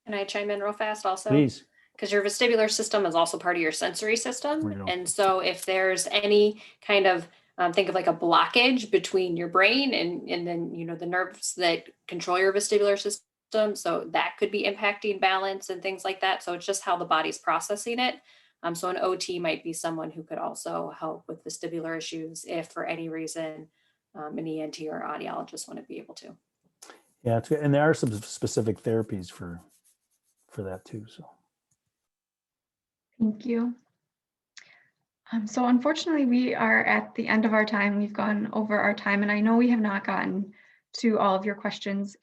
Can I chime in real fast also? Please. Because your vestibular system is also part of your sensory system. And so if there's any kind of, think of like a blockage between your brain and then, the nerves that control your vestibular system, system. So that could be impacting balance and things like that. So it's just how the body's processing it. So an OT might be someone who could also help with vestibular issues if for any reason an ENT or audiologist wouldn't be able to. Yeah, it's good. And there are some specific therapies for that too. So Thank you. So unfortunately, we are at the end of our time. We've gone over our time, and I know we have not gotten to all of your questions,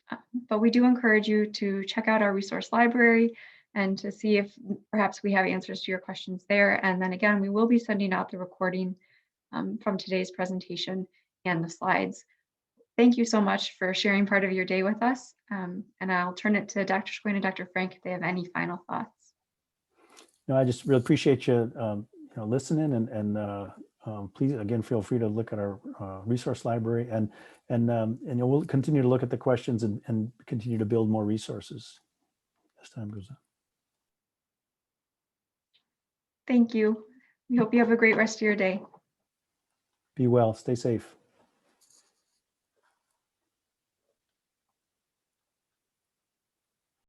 but we do encourage you to check out our resource library and to see if perhaps we have answers to your questions there. And then again, we will be sending out the recording from today's presentation and the slides. Thank you so much for sharing part of your day with us. And I'll turn it to Dr. Chicoine and Dr. Frank if they have any final thoughts. no, I just really appreciate you, listening, and please again feel free to look at our resource library, and we'll continue to look at the questions and continue to build more resources as time goes on. Thank you. We hope you have a great rest of your day. Be well, stay safe.